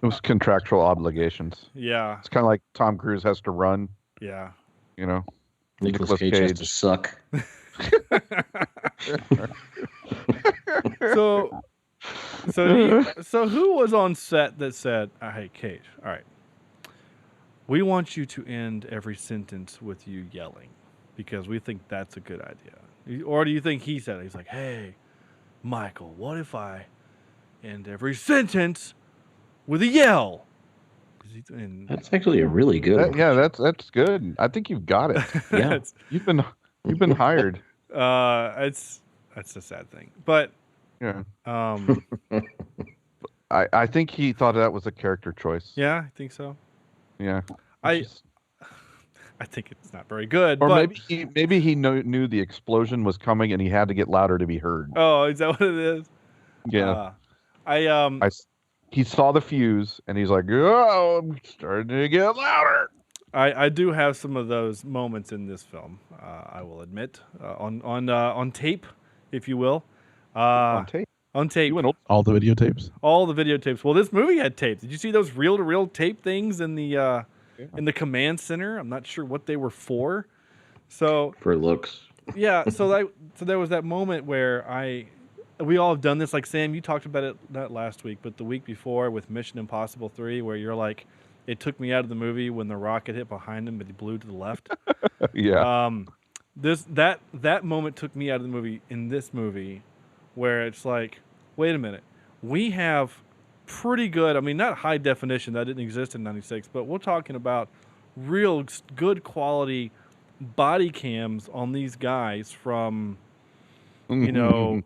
It was contractual obligations. Yeah. It's kind of like Tom Cruise has to run. Yeah. You know? Nicolas Cage has to suck. So who was on set that said, "Hey, Cage, all right, we want you to end every sentence with you yelling because we think that's a good idea"? Or do you think he said it? He's like, "Hey, Michael, what if I end every sentence with a yell. That's actually a really good one. Yeah, that's good. I think you've got it. Yeah. You've been hired. That's a sad thing, but Yeah. um, I think he thought that was a character choice. yeah, I think so. Yeah. I think it's not very good. Or but, maybe he knew the explosion was coming and he had to get louder to be heard. Oh, is that what it is? Yeah. He saw the fuse and he's like, "Oh, I'm starting to get louder." I do have some of those moments in this film. I will admit on tape, if you will. On tape. On tape. All the videotapes. All the videotapes. Well, this movie had tapes. Did you see those reel-to-reel tape things in the command center? I'm not sure what they were for. So for looks. Yeah. So there was that moment where we all have done this. Like Sam, you talked about it not last week, but the week before with Mission Impossible 3, where you're like, it took me out of the movie when the rocket hit behind him, but he blew to the left. Yeah. That moment took me out of the movie in this movie, where it's like, wait a minute, we have pretty good. I mean, not high definition, that didn't exist in '96, but we're talking about real good quality body cams on these guys from, many.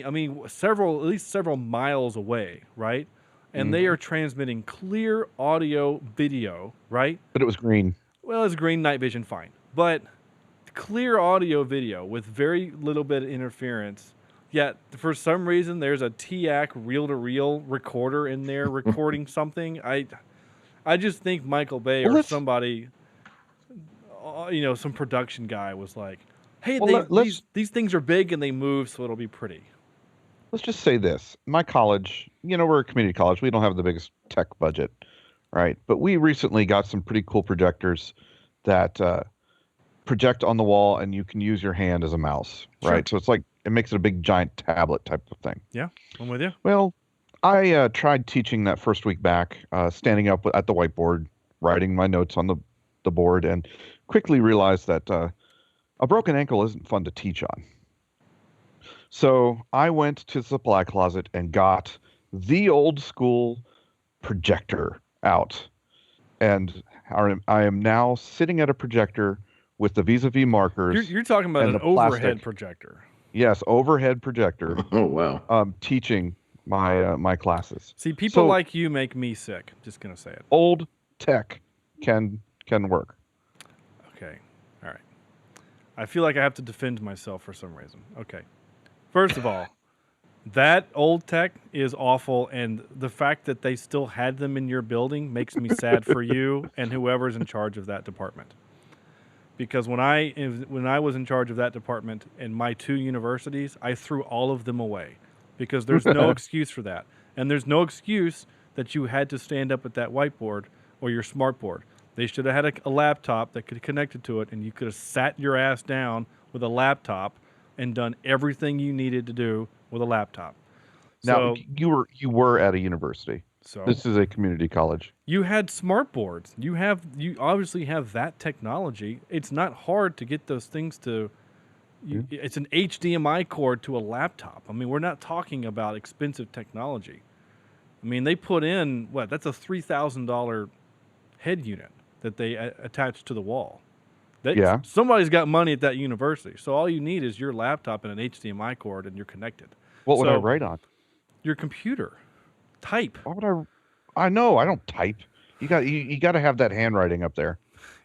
I mean, at least several miles away, right? And they are transmitting clear audio, video, right? But it was green. Well, it's green, night vision, fine. But clear audio, video with very little bit of interference. Yet, for some reason, there's a TAC reel-to-reel recorder in there recording something. I just think Michael Bay or somebody, some production guy was like, hey, these things are big and they move, so it'll be pretty. Let's just say this. My college, we're a community college. We don't have the biggest tech budget, right? But we recently got some pretty cool projectors that project on the wall and you can use your hand as a mouse, right? So it's like, it makes it a big giant tablet type of thing. Yeah, I'm with you. Well, I tried teaching that first week back, standing up at the whiteboard, writing my notes on the board, and quickly realized that a broken ankle isn't fun to teach on. So I went to the supply closet and got the old school projector out. And I am now sitting at a projector with the vis-a-vis markers. You're talking about an overhead projector. Yes, overhead projector. Oh, wow. Teaching my classes. See, people like you make me sick. Just going to say it. Old tech can work. Okay. All right. I feel like I have to defend myself for some reason. Okay. First of all, that old tech is awful, and the fact that they still had them in your building makes me sad for you and whoever's in charge of that department. Because when I was in charge of that department in my 2 universities, I threw all of them away because there's no excuse for that. And there's no excuse that you had to stand up at that whiteboard or your smart board. They should have had a laptop that could connect it to it, and you could have sat your ass down with a laptop and done everything you needed to do with a laptop. Now, you were at a university. So this is a community college. You had smart boards. You obviously have that technology. It's not hard to get those things to. It's an HDMI cord to a laptop. I mean, we're not talking about expensive technology. I mean, they put in that's a $3,000 head unit that they attach to the wall. Somebody's got money at that university. So all you need is your laptop and an HDMI cord, and you're connected. What would I write on? Your computer. Type. Why would I know. I don't type. You got to have that handwriting up there.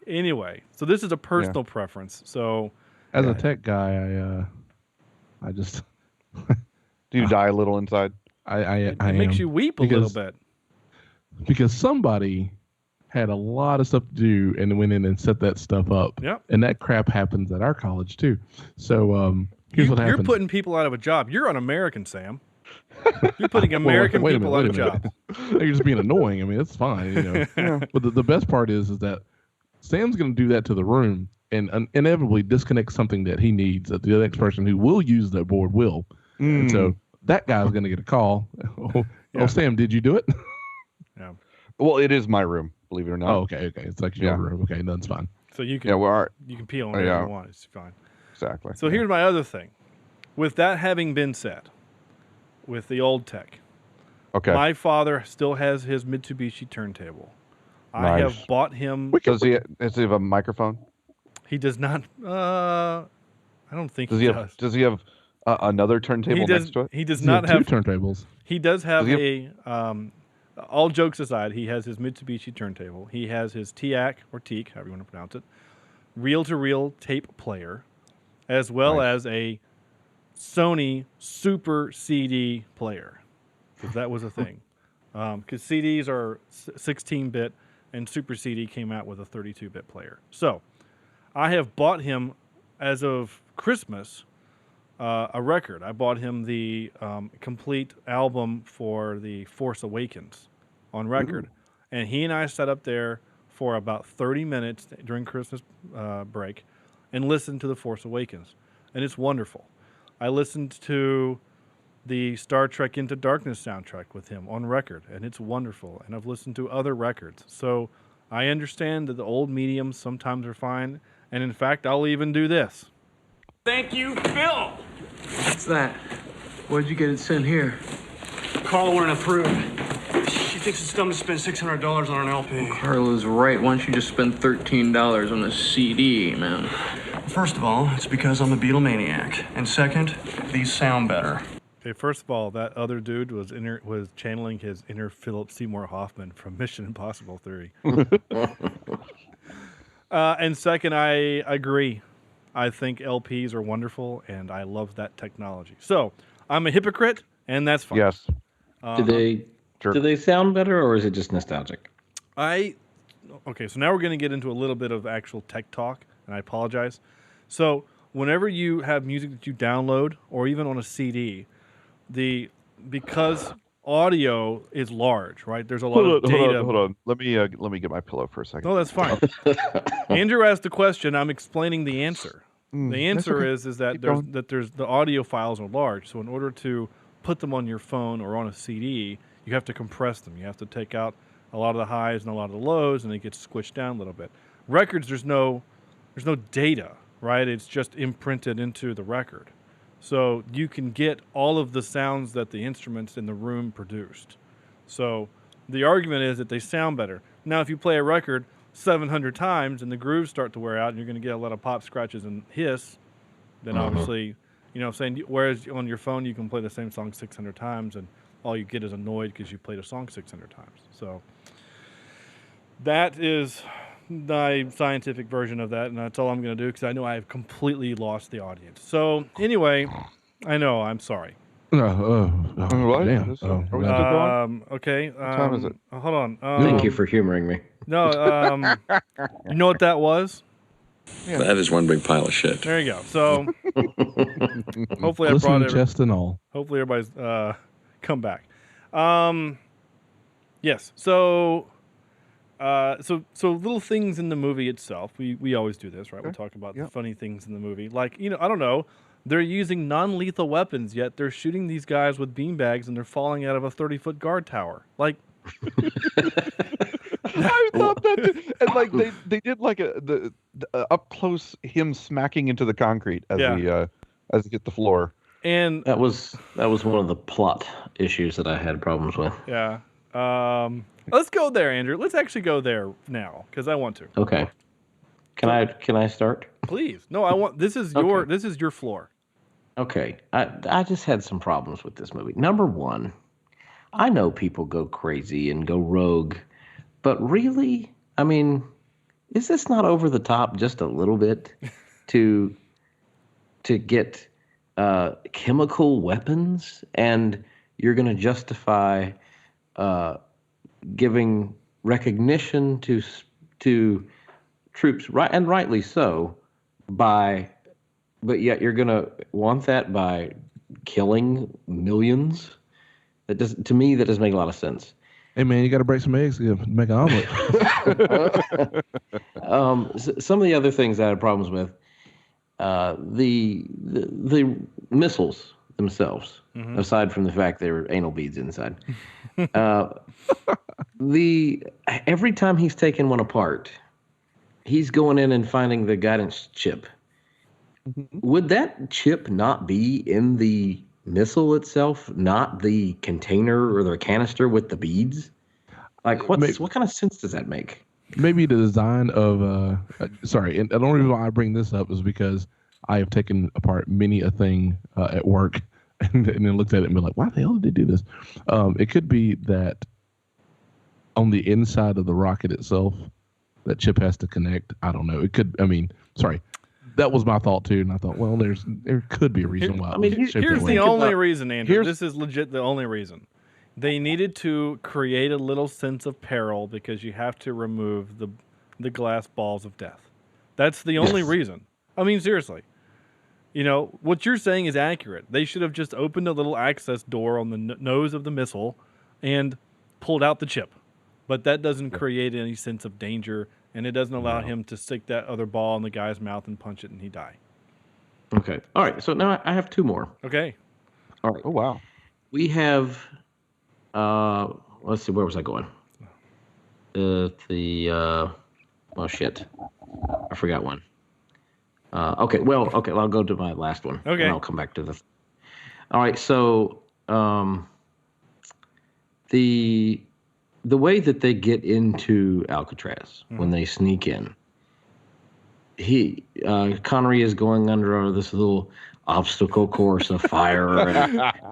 Anyway, so this is a personal preference. So as a tech guy, I just do you die a little inside? It makes you weep a little bit because somebody had a lot of stuff to do and went in and set that stuff up. Yep. And that crap happens at our college too. So here's what happens. You're putting people out of a job. You're un-American, Sam. You're putting American people out of a job. You're just being annoying. I mean, it's fine. But the best part is that Sam's going to do that to the room and inevitably disconnect something that he needs that the next person who will use that board will. And so that guy's going to get a call. Oh, Sam, did you do it? Yeah. Well, it is my room, believe it or not. Oh, okay. It's like your room. Okay, that's fine. So you can you can pee on it if you want. It's fine. Exactly. So here's my other thing. With that having been said, with the old tech, Okay. My father still has his Mitsubishi turntable. I have Nice. bought him. Does he have a microphone? He does not. I don't think Does he he does. have? Does he have another turntable next to it? He does Does he not have have two turntables. He does have Does he all jokes aside, he has his Mitsubishi turntable. He has his TEAC, or Teak, however you want to pronounce it, reel-to-reel tape player, as well as a Sony Super CD player, because that was a thing. Because CDs are 16-bit, and Super CD came out with a 32-bit player. So I have bought him, as of Christmas, a record. I bought him the complete album for The Force Awakens on record. And he and I sat up there for about 30 minutes during Christmas break and listened to The Force Awakens. And it's wonderful. I listened to the Star Trek Into Darkness soundtrack with him on record, and it's wonderful. And I've listened to other records. So I understand that the old mediums sometimes are fine. And in fact, I'll even do this. Thank you, Phil. What's that? Where'd you get it sent here? Carla wouldn't approve. She thinks it's dumb to spend $600 on an LP. Carla's right. Why don't you just spend $13 on a CD, man? First of all, it's because I'm a Beatlemaniac. And second, these sound better. Okay, first of all, that other dude was channeling his inner Philip Seymour Hoffman from Mission Impossible 3. And second, I agree. I think LPs are wonderful, and I love that technology. So I'm a hypocrite, and that's fine. Yes. Do they sound better, or is it just nostalgic? Okay, so now we're going to get into a little bit of actual tech talk, and I apologize. So whenever you have music that you download, or even on a CD, because audio is large, right? There's a lot of data. Hold on. Let me get my pillow for a second. No, that's fine. Andrew asked the question. I'm explaining the answer. The answer is that there's the audio files are large. So in order to put them on your phone or on a CD, you have to compress them. You have to take out a lot of the highs and a lot of the lows, and it gets squished down a little bit. Records, there's no data, right? It's just imprinted into the record. So you can get all of the sounds that the instruments in the room produced. So the argument is that they sound better. Now, if you play a record 700 times and the grooves start to wear out and you're going to get a lot of pop, scratches, and hiss, then obviously, whereas on your phone you can play the same song 600 times and all you get is annoyed because you played a song 600 times. So that is my scientific version of that, and that's all I'm going to do because I know I have completely lost the audience. So anyway, I know, I'm sorry. What? Damn. Okay. What time is it? Hold on. Thank you for humoring me. No, you know what that was? Yeah. That is one big pile of shit. There you go. So hopefully I Listen, brought chest and all. Hopefully everybody's come back. Yes. So little things in the movie itself. We always do this, right? We talk about the funny things in the movie. Like, I don't know. They're using non-lethal weapons, yet they're shooting these guys with beanbags and they're falling out of a 30-foot guard tower. Like, I thought that too. And like they did like the up close him smacking into the concrete as he hit the floor. And that was one of the plot issues that I had problems with. Yeah. Let's go there, Andrew. Let's actually go there now because I want to. Okay. Can I start? Please. No, I want. This is your floor. Okay. I just had some problems with this movie. Number one, I know people go crazy and go rogue, but really, I mean, is this not over the top just a little bit to get chemical weapons, and you're going to justify giving recognition to troops, right, and rightly so, but yet you're going to want that by killing millions? To me, that doesn't make a lot of sense. Hey man, you got to break some eggs to make an omelet. Some of the other things I had problems with, the missiles themselves, aside from the fact there were anal beads inside. Every time he's taking one apart, he's going in and finding the guidance chip. Would that chip not be in the missile itself, not the container or the canister with the beads? Like, what kind of sense does that make? Maybe the design of sorry, and the only reason why I bring this up is because I have taken apart many a thing at work and then looked at it and been like, why the hell did they do this? It could be that on the inside of the rocket itself, that chip has to connect. I don't know. It could. I mean, sorry, that was my thought too, and I thought, well, there could be a reason why. Here's the only reason, Andrew. This is legit the only reason. They needed to create a little sense of peril because you have to remove the glass balls of death. That's the only reason. I mean, seriously. You know, what you're saying is accurate. They should have just opened a little access door on the nose of the missile and pulled out the chip. But that doesn't create any sense of danger, and it doesn't allow him to stick that other ball in the guy's mouth and punch it and he die. Okay. All right. So now I have two more. Okay. All right. Oh, wow. We have, let's see, where was I going? Oh, shit. I forgot one. Okay, I'll go to my last one. Okay. And I'll come back to this. All right, so the way that they get into Alcatraz when they sneak in, Connery is going under this little obstacle course of fire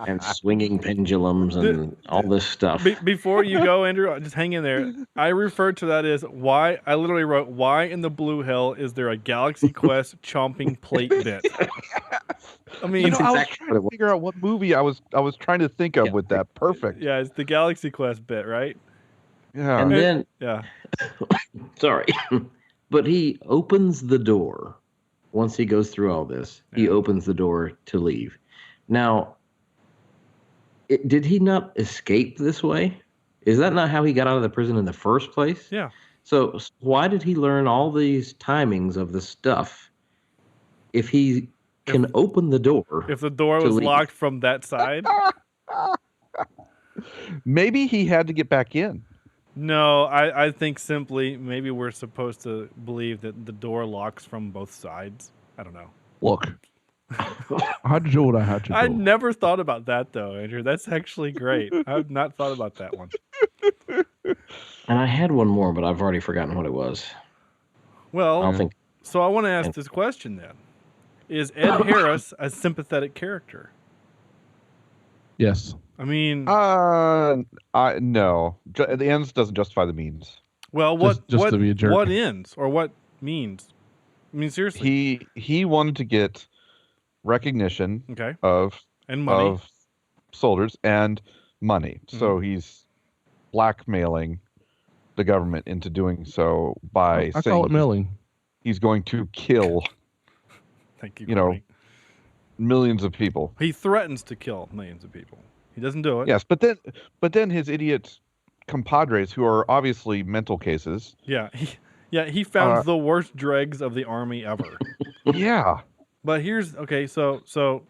and swinging pendulums and all this stuff. Before you go, Andrew, just hang in there. I referred to that as why. I literally wrote, why in the blue hell is there a Galaxy Quest chomping plate bit? I mean, I was trying to figure out what movie I was trying to think of with that. Perfect. Yeah, it's the Galaxy Quest bit, right? Yeah. And then, yeah. Sorry, but he opens the door. Once he goes through all this, he opens the door to leave. Now, did he not escape this way? Is that not how he got out of the prison in the first place? Yeah. So why did he learn all these timings of the stuff if he can open the door? If the door was locked from that side? Maybe he had to get back in. No, I think simply maybe we're supposed to believe that the door locks from both sides. I don't know. Look, I do what I had to do. I never thought about that though, Andrew. That's actually great. I've not thought about that one. And I had one more, but I've already forgotten what it was. Well, so I want to ask this question then. Is Ed Harris a sympathetic character? Yes. I mean, no. The ends doesn't justify the means. Well, what to be a jerk. What ends or what means? I mean, seriously. He wanted to get recognition of money of soldiers and money. Mm-hmm. So he's blackmailing the government into doing so by I saying call it mailing. He's going to kill Thank you. Millions of people. He threatens to kill millions of people. He doesn't do it. Yes, but then his idiot compadres, who are obviously mental cases. Yeah, he found the worst dregs of the army ever. Yeah. But here's so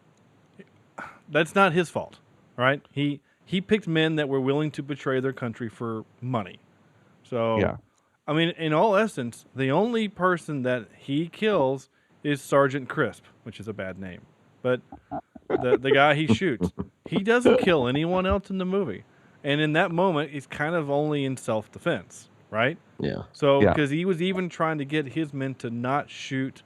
that's not his fault, right? He picked men that were willing to betray their country for money. So yeah. I mean, in all essence, the only person that he kills is Sergeant Crisp, which is a bad name. But the guy he shoots, he doesn't kill anyone else in the movie. And in that moment, he's kind of only in self-defense, right? Yeah. So, because he was even trying to get his men to not shoot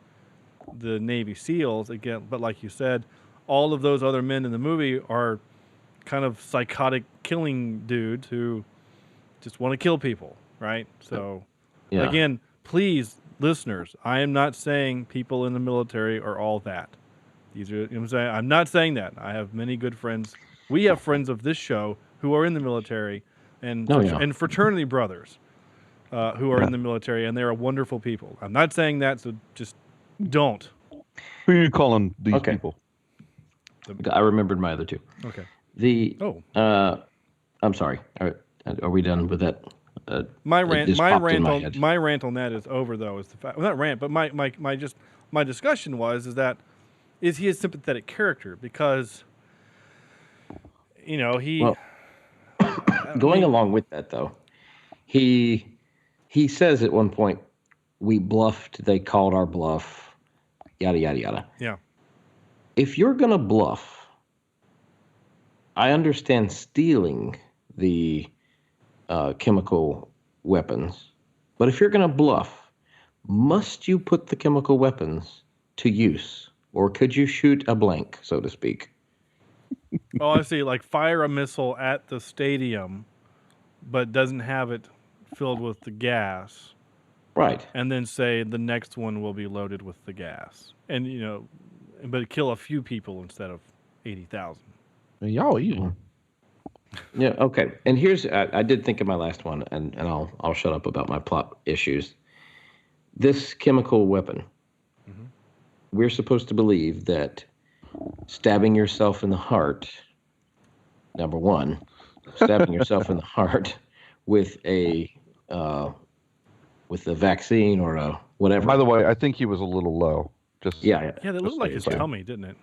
the Navy SEALs again. But like you said, all of those other men in the movie are kind of psychotic killing dudes who just want to kill people, right? So, again, please, listeners, I am not saying people in the military are all that. These are, I'm saying, I'm not saying that. I have many good friends. We have friends of this show who are in the military and fraternity brothers who are in the military, and they are wonderful people. I'm not saying that, so just don't. Who are you calling these people? I remembered my other two. Okay. I'm sorry. Are we done with that? My rant on that is over, though. Is the fact, well, not rant, but my discussion is he a sympathetic character? Because, going along with that, though, he says at one point, we bluffed, they called our bluff, yada, yada, yada. Yeah. If you're going to bluff I understand stealing the chemical weapons, but if you're going to bluff, must you put the chemical weapons to use, or could you shoot a blank, so to speak? Oh, I see. Like fire a missile at the stadium, but doesn't have it filled with the gas. Right. And then say the next one will be loaded with the gas. And, but kill a few people instead of 80,000. Y'all evil. Yeah. Okay. And here's I did think of my last one, and I'll shut up about my plot issues. This chemical weapon. Mm-hmm. We're supposed to believe that stabbing yourself in the heart. Number one, stabbing yourself in the heart with a vaccine or a whatever. By the way, I think he was a little low. Yeah, that looked like his tummy, didn't it?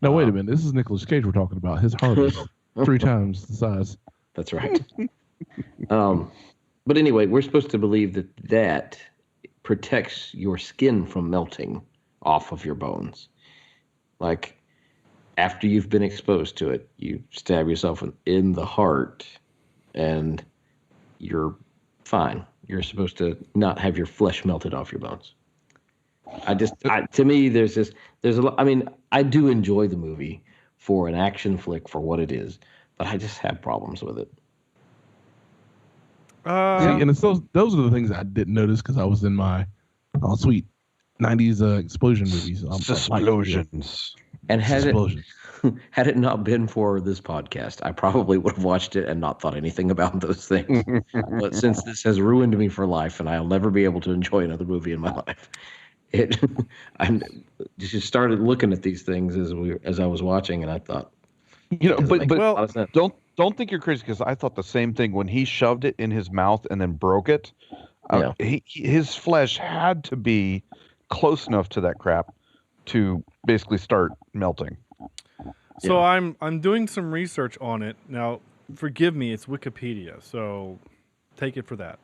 No, wait a minute. This is Nicolas Cage we're talking about. His heart is 3 times the size. That's right. But anyway, we're supposed to believe that protects your skin from melting off of your bones. Like, after you've been exposed to it, you stab yourself in the heart, and you're fine. You're supposed to not have your flesh melted off your bones. To me, there's a lot. I mean, I do enjoy the movie for an action flick for what it is, but I just have problems with it. See, and it's those are the things I didn't notice because I was in my sweet 90s explosion movies. Explosions. And had it not been for this podcast, I probably would have watched it and not thought anything about those things. But since this has ruined me for life, and I'll never be able to enjoy another movie in my life, I just started looking at these things as I was watching, and I thought, but don't think you're crazy, because I thought the same thing when he shoved it in his mouth and then broke it. His flesh had to be close enough to that crap to basically start melting. So I'm doing some research on it now. Forgive me, it's Wikipedia, so take it for that.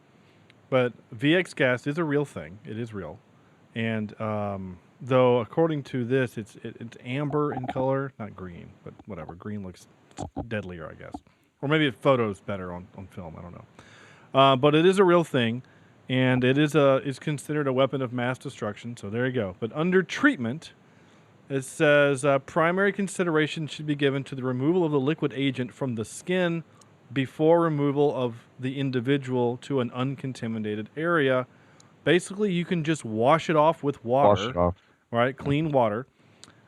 But VX gas is a real thing. It is real. And though according to this, it's amber in color, not green, but whatever. Green looks deadlier, I guess, or maybe it photos better on film. I don't know. But it is a real thing, and it's considered a weapon of mass destruction. So there you go. But under treatment, it says primary consideration should be given to the removal of the liquid agent from the skin before removal of the individual to an uncontaminated area. Basically, you can just wash it off with water. Wash it off. Right? Clean water.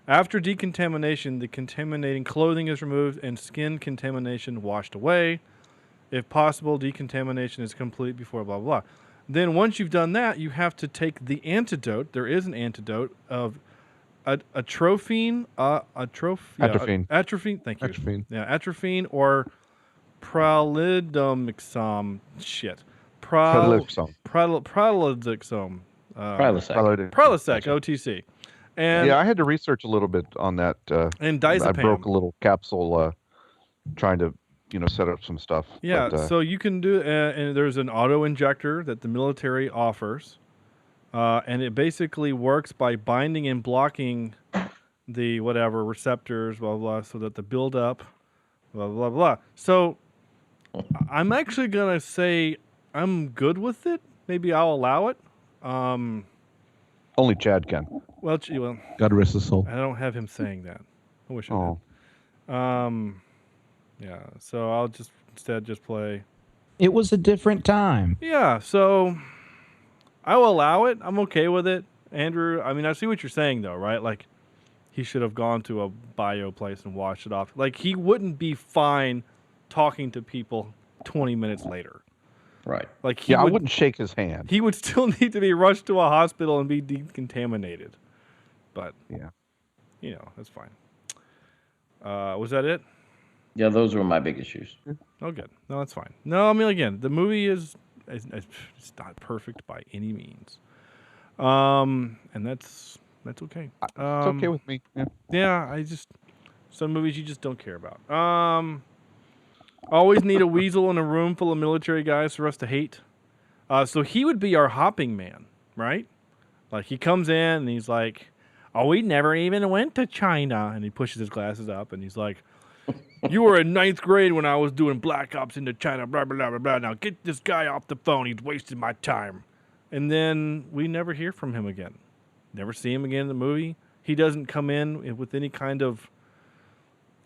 After decontamination, the contaminating clothing is removed and skin contamination washed away. If possible, decontamination is complete before blah, blah, blah. Then once you've done that, you have to take the antidote. There is an antidote of atropine. Atropine. Thank you. Atropine. Yeah, atropine or pralidomyxam. Shit. Pralidoxome. Prilosec, OTC. And I had to research a little bit on that. And diazepam. I broke a little capsule trying to, set up some stuff. Yeah, but, so you can do, and there's an auto injector that the military offers, and it basically works by binding and blocking the whatever receptors, blah blah, so that the buildup, blah blah blah. So I'm actually gonna say I'm good with it. Maybe I'll allow it. Only Chad can. Well, God rest his soul. I don't have him saying that. I wish I did. Yeah, so I'll instead play. It was a different time. Yeah, so I will allow it. I'm okay with it. Andrew, I mean, I see what you're saying, though, right? Like, he should have gone to a bio place and washed it off. Like, he wouldn't be fine talking to people 20 minutes later. Right. Like, I wouldn't shake his hand. He would still need to be rushed to a hospital and be decontaminated. But, that's fine. Was that it? Yeah, those were my big issues. Oh, good. No, that's fine. No, I mean, again, the movie is it's not perfect by any means. And that's okay. It's okay with me. Yeah, some movies you just don't care about. Always need a weasel in a room full of military guys for us to hate. So he would be our hopping man, right? Like, he comes in and he's like, "Oh, we never even went to China," and he pushes his glasses up and he's like, You were in 9th grade when I was doing Black Ops into China, blah, blah, blah, blah, blah. Now get this guy off the phone. He's wasting my time. And then we never hear from him again. Never see him again in the movie. He doesn't come in with any kind of,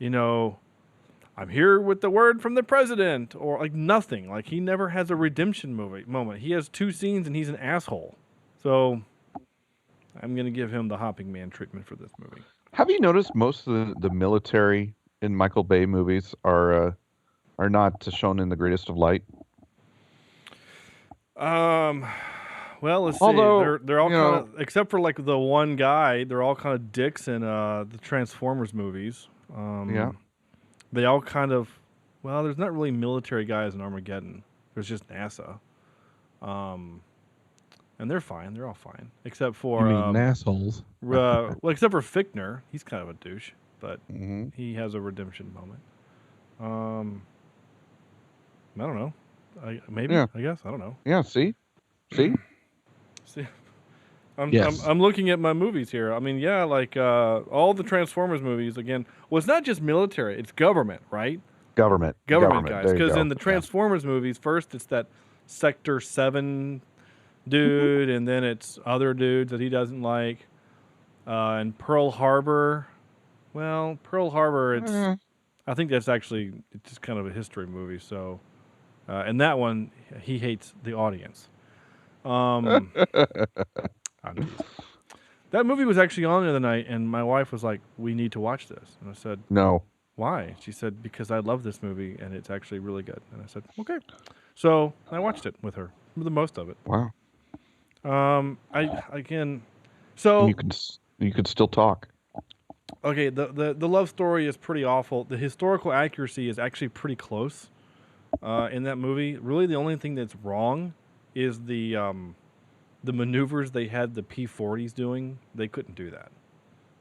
I'm here with the word from the president, or like nothing. Like he never has a redemption moment. He has 2 scenes and he's an asshole. So I'm going to give him the hopping man treatment for this movie. Have you noticed most of the military in Michael Bay movies are not shown in the greatest of light? Well, let's see. They're all kind of, except for like the one guy, they're all kind of dicks in the Transformers movies. Yeah. They all kind of, well, there's not really military guys in Armageddon. There's just NASA. And they're fine. They're all fine. Except for... You mean assholes? Well, except for Fichtner. He's kind of a douche. But he has a redemption moment. I don't know. I guess. I don't know. Yeah, see? See? Yes. I'm looking at my movies here. I mean, yeah, like all the Transformers movies, again, well, it's not just military. It's government, right? Government guys. Because in the Transformers movies, first it's that Sector 7 dude, and then it's other dudes that he doesn't like. And Pearl Harbor. Well, Pearl Harbor, I think that's actually it's just kind of a history movie. So, and that one, he hates the audience. That movie was actually on the other night, and my wife was like, "We need to watch this." And I said, "No." Why? She said, "Because I love this movie, and it's actually really good." And I said, "Okay." So I watched it with her, the most of it. Wow. So you could still talk. Okay, the love story is pretty awful. The historical accuracy is actually pretty close in that movie. Really, the only thing that's wrong is the maneuvers they had the P-40s doing. They couldn't do that.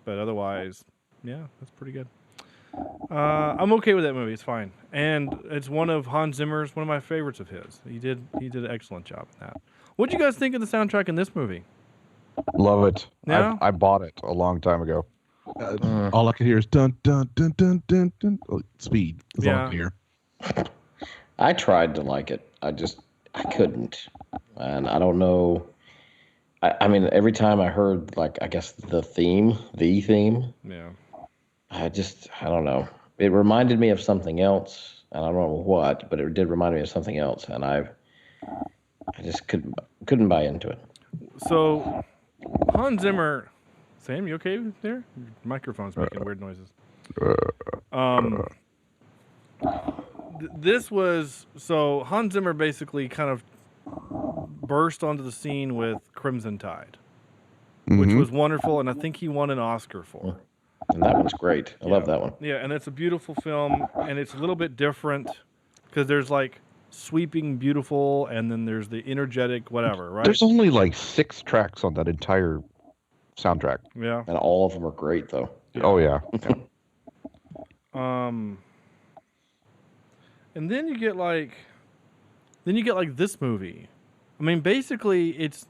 But otherwise, yeah, that's pretty good. I'm okay with that movie. It's fine. And it's one of Hans Zimmer's, one of my favorites of his. He did an excellent job in that. What do you guys think of the soundtrack in this movie? Love it. Yeah? I bought it a long time ago. All I can hear is dun dun dun dun dun dun. Speed. That's all I can hear. I tried to like it. I couldn't. And I don't know. I mean, every time I heard, like, I guess the theme. Yeah. I don't know. It reminded me of something else, and I don't know what, but it did remind me of something else, and I just couldn't buy into it. So, Hans Zimmer, Sam, you okay there? Your microphone's making weird noises. Hans Zimmer basically kind of burst onto the scene with Crimson Tide, which was wonderful, and I think he won an Oscar for it. And that one's great. I love that one. Yeah, and it's a beautiful film, and it's a little bit different because there's like sweeping, beautiful, and then there's the energetic, whatever, right? There's only like 6 tracks on that entire soundtrack. Yeah. And all of them are great, though. Yeah. Oh, yeah. And then you get like this movie. I mean, basically, it's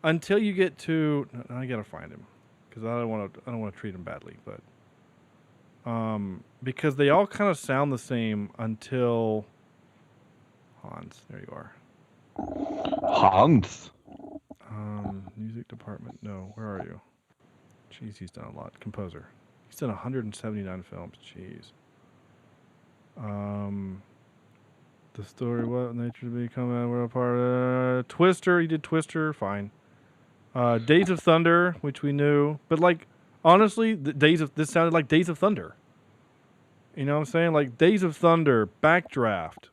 until you get to. I gotta find him because I don't want to treat him badly, but because they all kind of sound the same until Hans. There you are. Hans. Music department. No, where are you? Jeez, he's done a lot. Composer. He's done 179 films. Jeez. The story, what nature to become a world part of Twister. He did Twister, fine. Days of Thunder, which we knew, but like honestly, this sounded like Days of Thunder. You know what I'm saying? Like Days of Thunder, Backdraft.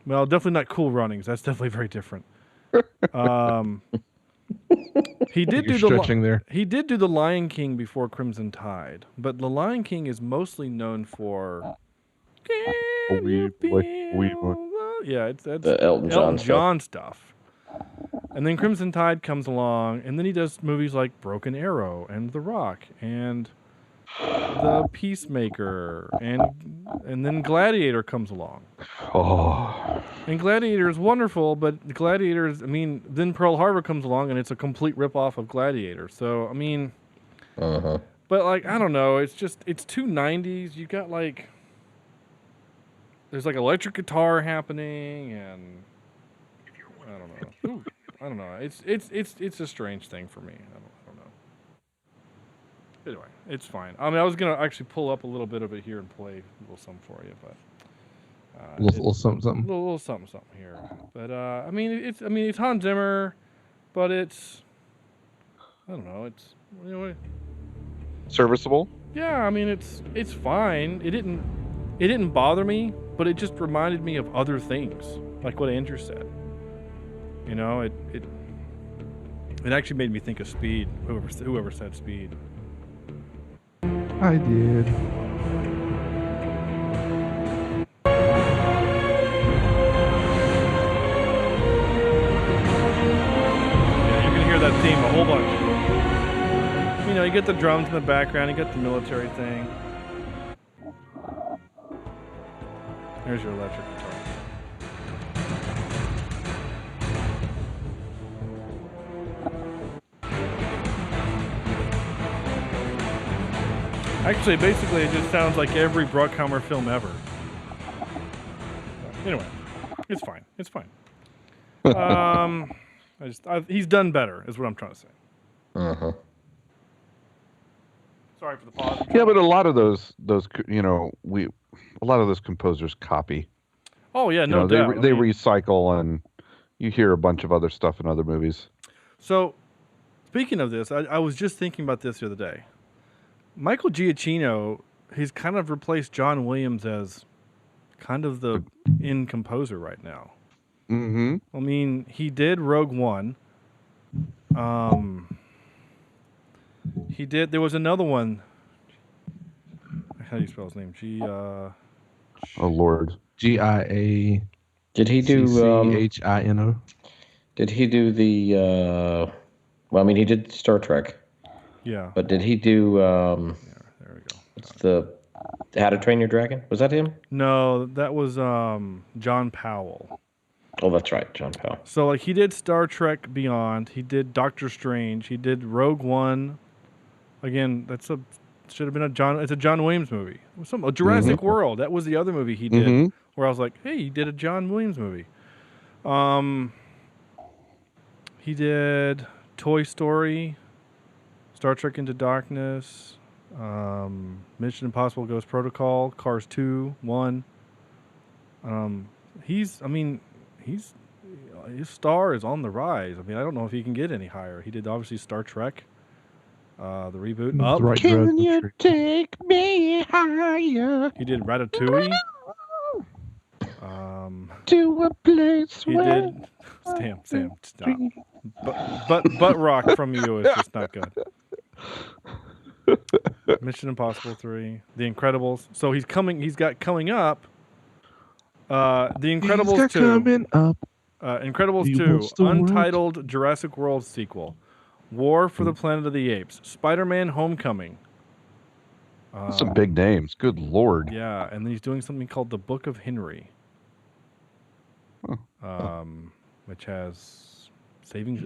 Well, definitely not Cool Runnings. That's definitely very different. He did do He did do the Lion King before Crimson Tide, but the Lion King is mostly known for. Yeah, it's the Elton John stuff. And then Crimson Tide comes along, and then he does movies like Broken Arrow and The Rock and The Peacemaker, and then Gladiator comes along. Oh. And Gladiator is wonderful, but Gladiator is, then Pearl Harbor comes along, and it's a complete ripoff of Gladiator. So, But like, I don't know. It's too 90s. You got like, there's like electric guitar happening, and I don't know. Ooh, I don't know. It's a strange thing for me. I don't know. Anyway, it's fine. I mean, I was gonna actually pull up a little bit of it here and play a little something for you, but a little something. little something here. But I mean, it's Hans Zimmer, but it's, I don't know. It's, you know, Serviceable. yeah. I mean, it's fine. It didn't bother me, but it just reminded me of other things, like what Andrew said. You know, it actually made me think of Speed. Whoever said Speed. I did. Yeah, you can hear that theme a whole bunch. You know, you get the drums in the background, you get the military thing. There's your electric guitar. Actually, basically, it just sounds like every Bruckheimer film ever. Anyway, it's fine. It's fine. He's done better, is what I'm trying to say. Sorry for the pause. Yeah, but a lot of those you know, a lot of those composers copy. Oh yeah, no doubt. They recycle, and you hear a bunch of other stuff in other movies. So, speaking of this, I was just thinking about this the other day. Michael Giacchino, he's kind of replaced John Williams as kind of the in composer right now. Mm-hmm. I mean, he did Rogue One. There was another one. How do you spell his name? Oh Lord. GIA. Did he do CHINO? Did he do the? Well, I mean, he did Star Trek. Yeah. But did he do? There we go. What's the How to Train Your Dragon? Was that him? No, that was John Powell. Oh, that's right, John Powell. So like he did Star Trek Beyond, he did Doctor Strange, he did Rogue One. Again, should have been it's a John Williams movie. A Jurassic World. That was the other movie he did where I was like, hey, he did a John Williams movie. He did Toy Story, Star Trek Into Darkness, Mission Impossible Ghost Protocol, Cars 2, 1. His star is on the rise. I mean, I don't know if he can get any higher. He did obviously Star Trek, the reboot. Up. Right, Can you take me higher? He did Ratatouille. To a place He where... did. Sam, stop. Butt rock from you is just not good. Mission Impossible 3, The Incredibles. So he's got coming up. The Incredibles 2. Coming up. Incredibles 2, Untitled Jurassic World sequel, War for the Planet of the Apes, Spider-Man: Homecoming. Some big names. Good Lord. Yeah, and then he's doing something called The Book of Henry, which has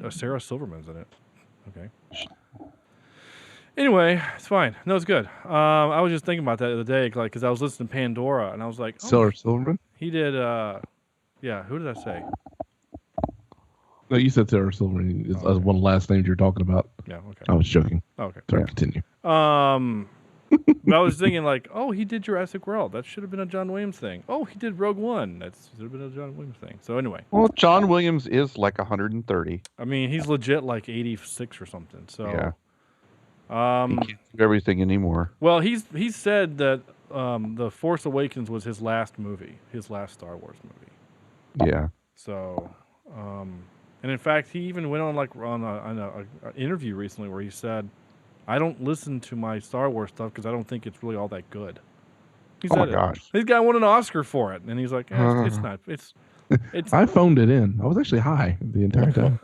Sarah Silverman's in it. Okay. Anyway, it's fine. No, it's good. I was just thinking about that the other day, like, because I was listening to Pandora, and I was like, Sarah Silverman? He did, yeah, who did I say? No, you said Sarah Silverman is one of the last names you're talking about. Yeah, okay. I was joking. Okay. Sorry, continue. But I was thinking, like, oh, he did Jurassic World. That should have been a John Williams thing. Oh, he did Rogue One. That should have been a John Williams thing. So anyway. Well, John Williams is like 130. I mean, he's legit like 86 or something. So yeah. He can't do everything anymore. Well, he's said that The Force Awakens was his last movie, his last Star Wars movie. Yeah. So, and in fact, he even went on an interview recently where he said, "I don't listen to my Star Wars stuff because I don't think it's really all that good." He said, "Oh my gosh, this guy won an Oscar for it," and he's like, "It's not. It's." I phoned it in. I was actually high the entire time.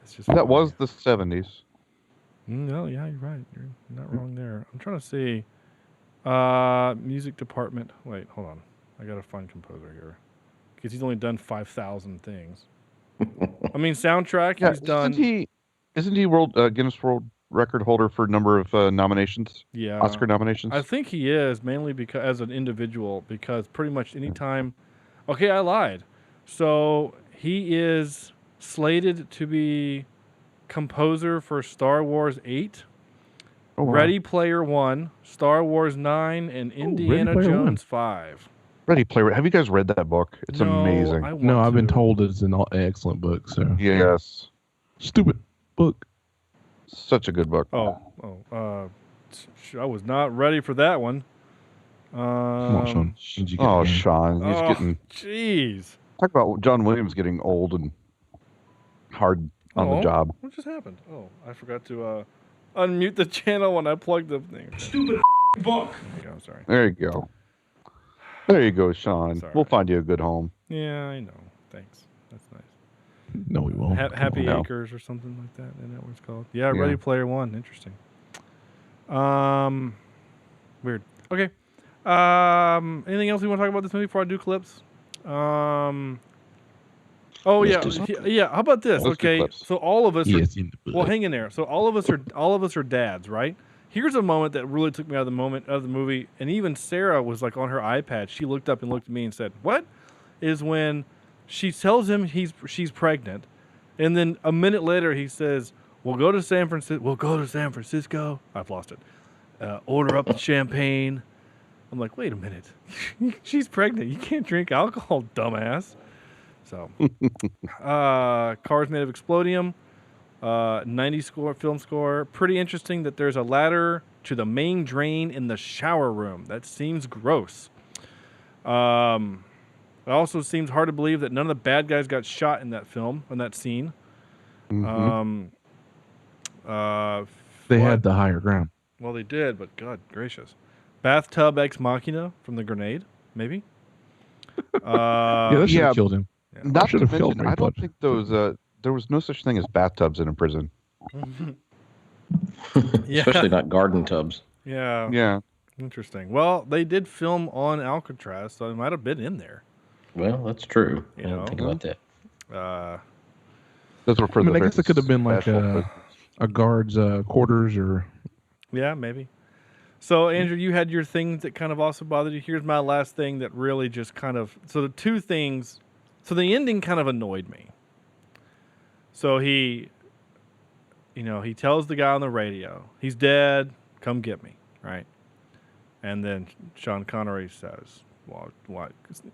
It's just that was the 70s. No, yeah, you're right. You're not wrong there. I'm trying to see. Music department. Wait, hold on. I gotta find composer here because he's only done 5,000 things. I mean, soundtrack. Yeah, he's done. Isn't he Guinness World record holder for number of nominations? Yeah, Oscar nominations. I think he is, mainly because as an individual, because pretty much any time. Okay, I lied. So he is slated to be composer for Star Wars 8, Oh, wow. Ready Player 1, Star Wars 9, and Indiana Player One. Jones 5. Ready Player. Have you guys read that book? It's No, amazing. I want No, I've been to. told it's an excellent book. So Yes, stupid book. such a good book. I was not ready for that one. Come on, Sean. Did you get Oh, the game? Sean, he's getting. Jeez. Talk about John Williams getting old and hard on the job. What just happened? Oh, I forgot to unmute the channel when I plugged the thing. Stupid book. There you go, I'm sorry. There you go. There you go, Sean. Sorry. We'll find you a good home. Yeah, I know. Thanks. That's nice. No, we won't. Happy No. Acres or something like that. Isn't that what it's called? Yeah, Yeah. Ready Player One. Interesting. Weird. Okay. Anything else you want to talk about this movie before I do clips? Oh yeah, Let's do yeah. How about this? Let's do Okay, clips. so all of us. Yes, Are, in the well, book. hang in there. So all of us are dads, right? Here's a moment that really took me out of the movie, and even Sarah was like on her iPad. She looked up and looked at me and said, "What?" Is when she tells him she's pregnant, and then a minute later he says, "We'll go to San Francisco. We'll go to San Francisco." I've lost it. Order up the champagne. I'm like, wait a minute. She's pregnant. You can't drink alcohol, dumbass. So, Cars Made of Explodium, 90 score, film score. Pretty interesting that there's a ladder to the main drain in the shower room. That seems gross. It also seems hard to believe that none of the bad guys got shot in that film, in that scene. Mhm. They had the higher ground. Well, they did, but God gracious. Bathtub Ex Machina from the grenade, maybe? Yeah, that should have killed him. Not to Should have killed mention, him, I don't but- think there was no such thing as bathtubs in a prison. Yeah. Especially not garden tubs. Yeah. Yeah. Interesting. Well, they did film on Alcatraz, so it might have been in there. Well, that's true. I You know? didn't think about that. Those were for I mean, the I guess it could have been like special prisoners. a guard's quarters or. Yeah, maybe. So, Andrew, you had your things that kind of also bothered you. Here's my last thing that really just kind of... So the two things... So the ending kind of annoyed me. So he tells the guy on the radio, he's dead, come get me, right? And then Sean Connery says, well, what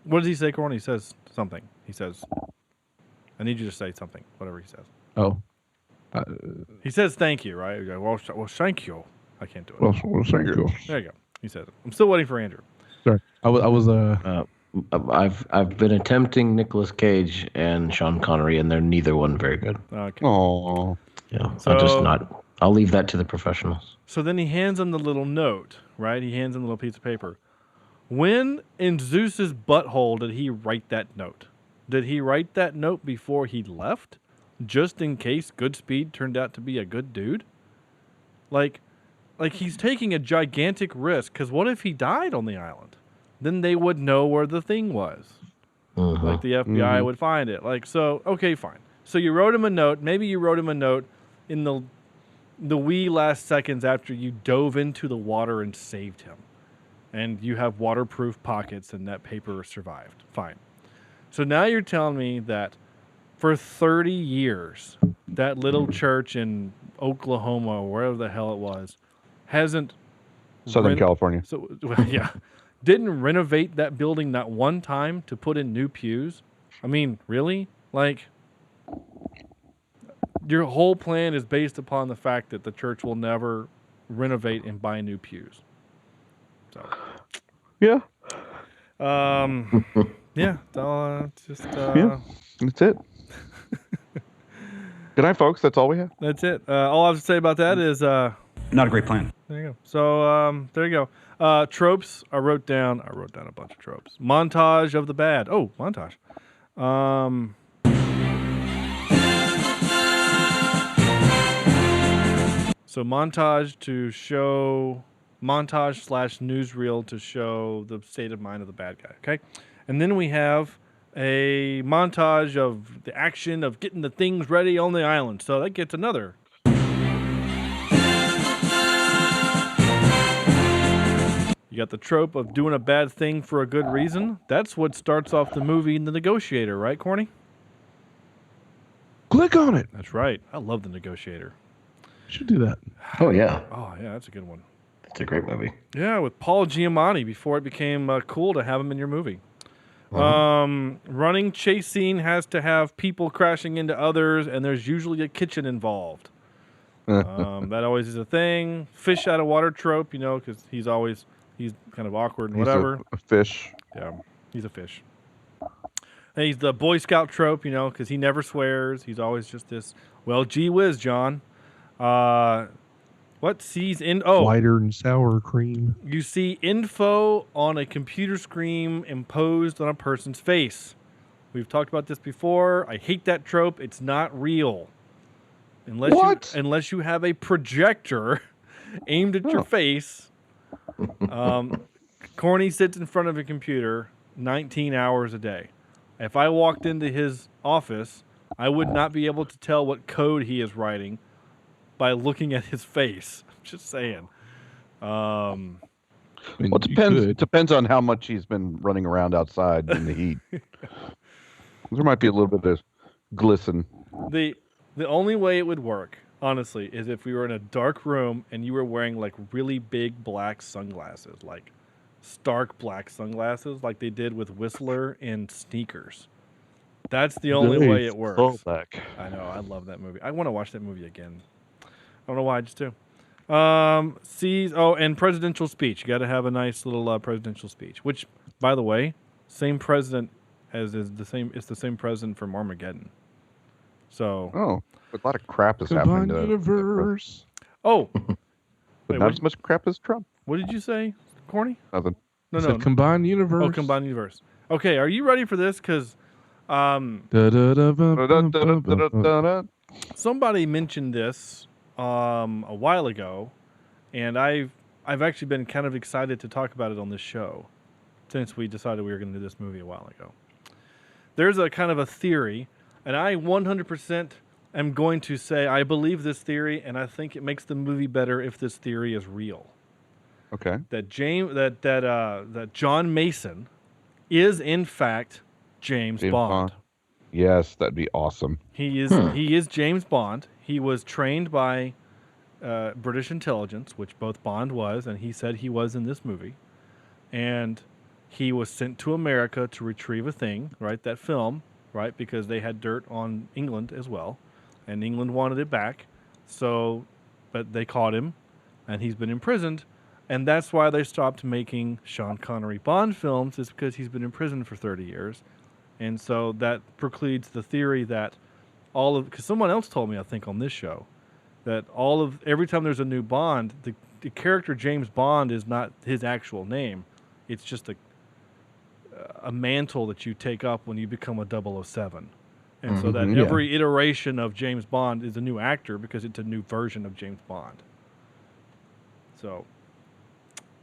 does he say, Corn? He says something. He says, I need you to say something, whatever he says. Oh. He says thank you, right? You go, well, thank you. I can't do it. Well, thank you. There you go. He says it. I'm still waiting for Andrew. Sorry, I was I've been attempting Nicolas Cage and Sean Connery, and they're neither one very good. Okay. Oh. Yeah, So- I'll leave that to the professionals. So then he hands him the little note, right? He hands him the little piece of paper. When in Zeus's butthole did he write that note? Did he write that note before he left? Just in case Goodspeed turned out to be a good dude? Like he's taking a gigantic risk, because what if he died on the island? Then they would know where the thing was. Like the FBI would find it. Like, so, okay, fine. So you wrote him a note. Maybe you wrote him a note in the wee last seconds after you dove into the water and saved him. And you have waterproof pockets and that paper survived. Fine. So now you're telling me that for 30 years, that little church in Oklahoma or wherever the hell it was, hasn't... Southern California. So, well, yeah. Didn't renovate that building not one time to put in new pews? I mean, really? Like, your whole plan is based upon the fact that the church will never renovate and buy new pews. So, Yeah. yeah, just Yeah. That's it. Good night, folks. That's all we have. That's it. All I have to say about that is not a great plan. There you go. So there you go. Tropes. I wrote down a bunch of tropes. Montage of the bad. Oh, montage. So montage / newsreel to show the state of mind of the bad guy. Okay, and then we have a montage of the action of getting the things ready on the island. So that gets another You got the trope of doing a bad thing for a good reason. That's what starts off the movie The Negotiator, right, Corny? Click on it. That's right. I love The Negotiator. Should do that. Oh, yeah. Oh, yeah, that's a good one. It's a great movie. Yeah, with Paul Giamatti before it became cool to have him in your movie. Running chase scene has to have people crashing into others, and there's usually a kitchen involved. That always is a thing. Fish out of water trope, because he's kind of awkward and whatever. A fish. Yeah, he's a fish. And he's the Boy Scout trope, because he never swears. He's always just this, well, gee whiz, John. What sees in? Oh, Whiter and sour cream. You see info on a computer screen imposed on a person's face. We've talked about this before. I hate that trope. It's not real. Unless you have a projector aimed at your face. Corny sits in front of a computer 19 hours a day. If I walked into his office, I would not be able to tell what code he is writing by looking at his face. I'm just saying. Well, it depends on how much he's been running around outside in the heat. There might be a little bit of glisten. The only way it would work, honestly, is if we were in a dark room and you were wearing like really big black sunglasses, like stark black sunglasses, like they did with Whistler in Sneakers. That's the only way it works. I know. I love that movie. I want to watch that movie again. I don't know why. I just do. And presidential speech. You got to have a nice little presidential speech. Which, by the way, same president as is the same. It's the same president from Armageddon. So. A lot of crap is happening to universe. Oh. But not as much crap as Trump. What did you say, Corny? Nothing. No. Combined universe. Oh, combined universe. Okay, are you ready for this? Because somebody mentioned this a while ago, and I've actually been kind of excited to talk about it on this show since we decided we were going to do this movie a while ago. There's a kind of a theory, and I 100% am going to say I believe this theory, and I think it makes the movie better if this theory is real. Okay. That John Mason is in fact James Bond. Yes, that'd be awesome. He is James Bond. He was trained by British intelligence, which both Bond was, and he said he was in this movie. And he was sent to America to retrieve a thing, right? That film, right? Because they had dirt on England as well, and England wanted it back. So, but they caught him, and he's been imprisoned. And that's why they stopped making Sean Connery Bond films, is because he's been in prison for 30 years. And so that precludes the theory that because someone else told me, I think, on this show, that every time there's a new Bond, the character James Bond is not his actual name. It's just a mantle that you take up when you become a 007. And so that every iteration of James Bond is a new actor because it's a new version of James Bond. So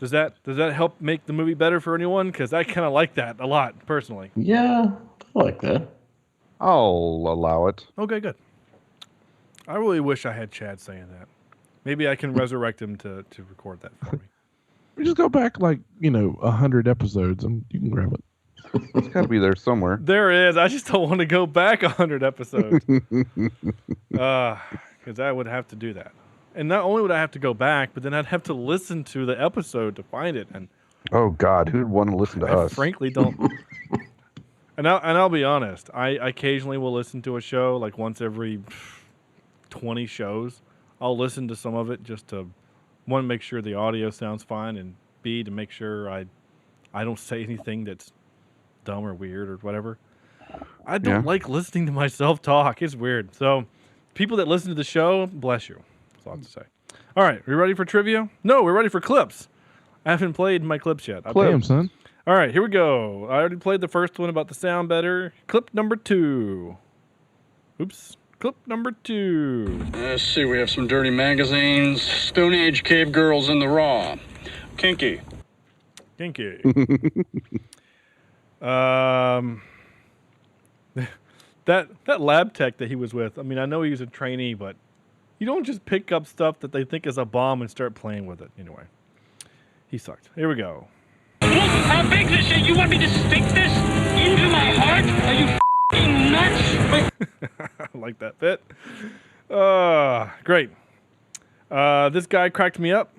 does that help make the movie better for anyone? Because I kind of like that a lot, personally. Yeah, I like that. I'll allow it. Okay, good. I really wish I had Chad saying that. Maybe I can resurrect him to record that for me. We just go back 100 episodes and you can grab it. It's got to be there somewhere. There is. I just don't want to go back 100 episodes. Because I would have to do that. And not only would I have to go back, but then I'd have to listen to the episode to find it. And oh God, who'd want to listen to us? I frankly don't. And I'll be honest. I occasionally will listen to a show like once every 20 shows. I'll listen to some of it just to, one, make sure the audio sounds fine, and B, to make sure I don't say anything that's dumb or weird or whatever. I don't like listening to myself talk. It's weird. So people that listen to the show, bless you. That's all I have to say. All right, we ready for trivia? No, we're ready for clips. I haven't played my clips yet. Damn, son. All right, here we go. I already played the first one about the sound better. Clip number 2. Oops. Clip number 2. Let's see, we have some dirty magazines. Stone Age cave girls in the raw. Kinky. That lab tech that he was with, I mean, I know he was a trainee, but you don't just pick up stuff that they think is a bomb and start playing with it. Anyway, He sucked. Here we go. How big's this shit? You want me to stick this into my heart? Are you f***ing nuts? I like that bit. Great. This guy cracked me up.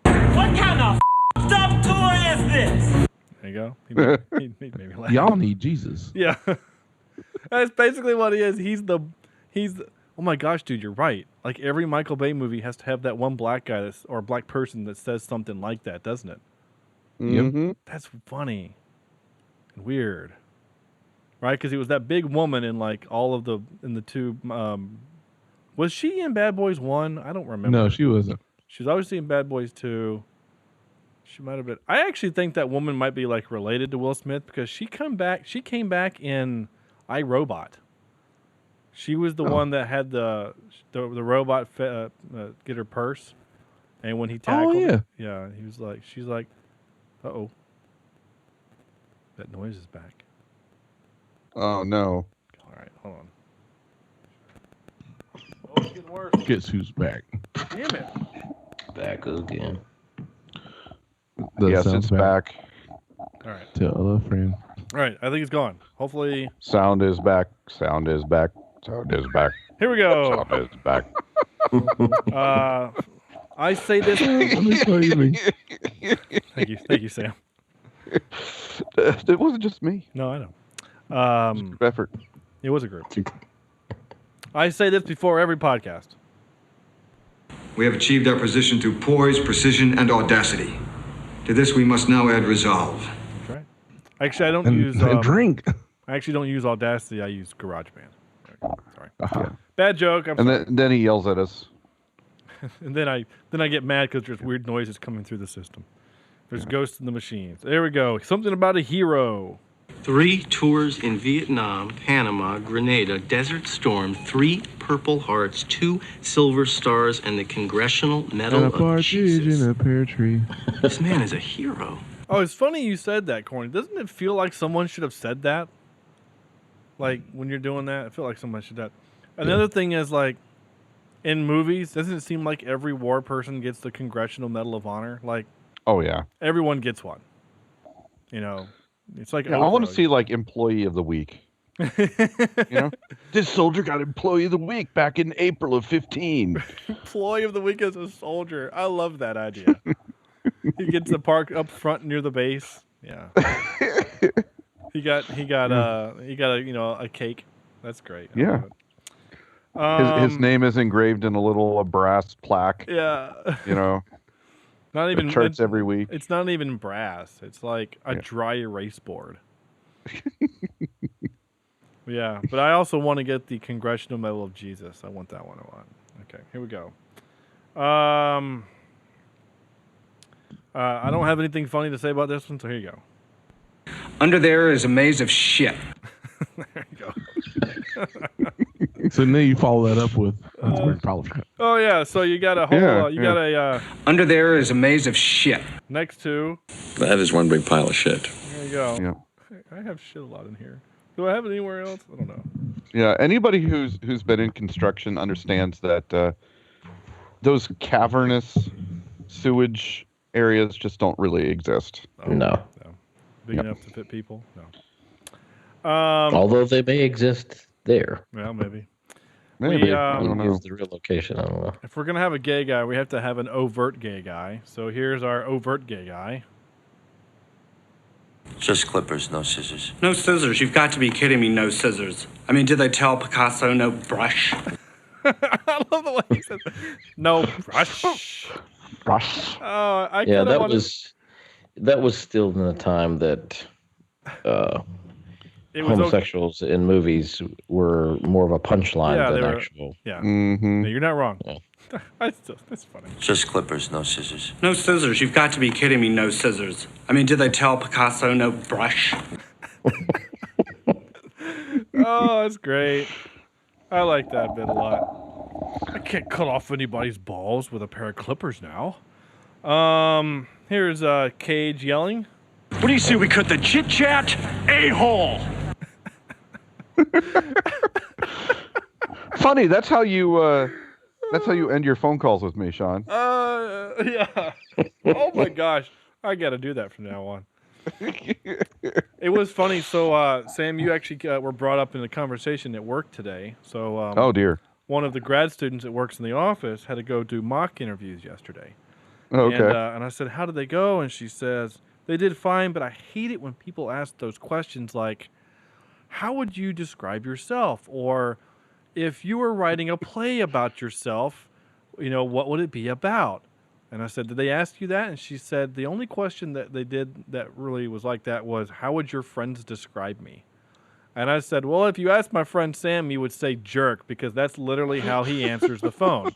What kind of f***ed up toy is this? There you go. He made me laugh. Y'all need Jesus. Yeah. That's basically what he is. He's the oh my gosh, dude, you're right. Like every Michael Bay movie has to have that one black guy or black person that says something like that, doesn't it? Mm-hmm. That's funny and weird. Right? Because it was that big woman in like all of in the two was she in Bad Boys 1? I don't remember. No, she wasn't. She was obviously in Bad Boys 2. She might have been. I actually think that woman might be like related to Will Smith because she came back in iRobot. She was the one that had the robot get her purse, and when he tackled, she's like, uh-oh, that noise is back. Oh no! All right, hold on. Oh, it's getting worse. Guess who's back? Damn it! Back again. Yes, it's back. All right. Tell a friend. All right, I think it's gone. Hopefully. Sound is back. Sound is back. Sound is back. Here we go. Sound is back. I say this. Thank you, Sam. It wasn't just me. No, I know. Group effort. It was a group. I say this before every podcast. We have achieved our position through poise, precision, and audacity. To this, we must now add resolve. That's right. Actually, I don't use drink. I actually don't use Audacity. I use GarageBand. Sorry. Uh-huh. Bad joke. Then he yells at us. And then I get mad because there's weird noises coming through the system. There's ghosts in the machines. There we go. Something about a hero. 3 tours in Vietnam, Panama, Grenada, Desert Storm, 3 Purple Hearts, 2 Silver Stars, and the Congressional Medal And a of partridge Jesus. in a pear tree. This man is a hero. Oh, it's funny you said that, Corny. Doesn't it feel like someone should have said that? Like, when you're doing that, I feel like someone should have. Another thing is, like, in movies, doesn't it seem like every war person gets the Congressional Medal of Honor? Like, oh, yeah. Everyone gets one. You know, it's like... Yeah, I want to see, like, Employee of the Week. This soldier got Employee of the Week back in April of 15. Employee of the Week as a soldier. I love that idea. He gets the park up front near the base. Yeah. He got a cake. That's great. Yeah. His name is engraved in a little brass plaque. Yeah. Not even charts every week. It's not even brass. It's like a dry erase board. Yeah, but I also want to get the Congressional Medal of Jesus. I want that one a lot. Okay, here we go. I don't have anything funny to say about this one, so here you go. Under there is a maze of shit. There you go. So now you follow that up with that's weird polish. Oh yeah, so you got a whole Under there is a maze of shit. Next to that is one big pile of shit. There you go. Yeah. I have shit a lot in here. Do I have it anywhere else? I don't know. Yeah, anybody who's been in construction understands that those cavernous sewage areas just don't really exist. No. Big enough to fit people? No. Although they may exist there. Well, maybe. Maybe. I don't know. The real location, I don't know. If we're going to have a gay guy, we have to have an overt gay guy. So here's our overt gay guy. Just clippers, no scissors. No scissors. You've got to be kidding me, no scissors. I mean, did they tell Picasso no brush? I love the way he says no brush. Brush. Oh, that was still in a time that homosexuals in movies were more of a punchline than actual. Yeah. Mm-hmm. No, you're not wrong. Yeah. That's funny. Just clippers, no scissors. No scissors. You've got to be kidding me, no scissors. I mean, did they tell Picasso no brush? Oh, that's great. I like that bit a lot. I can't cut off anybody's balls with a pair of clippers now. Here's Cage yelling. What do you say we cut the chit-chat? A-hole! Funny, that's how you end your phone calls with me, Shawn. Yeah. Oh my gosh. I got to do that from now on. It was funny. So, Sam, you actually were brought up in a conversation at work today. So, oh dear. One of the grad students that works in the office had to go do mock interviews yesterday. Okay. And I said, how did they go? And she says, they did fine, but I hate it when people ask those questions like, how would you describe yourself? Or if you were writing a play about yourself, what would it be about? And I said, did they ask you that? And she said, the only question that they did that really was like that was, how would your friends describe me? And I said, well, if you asked my friend Sam, you would say jerk, because that's literally how he answers the phone.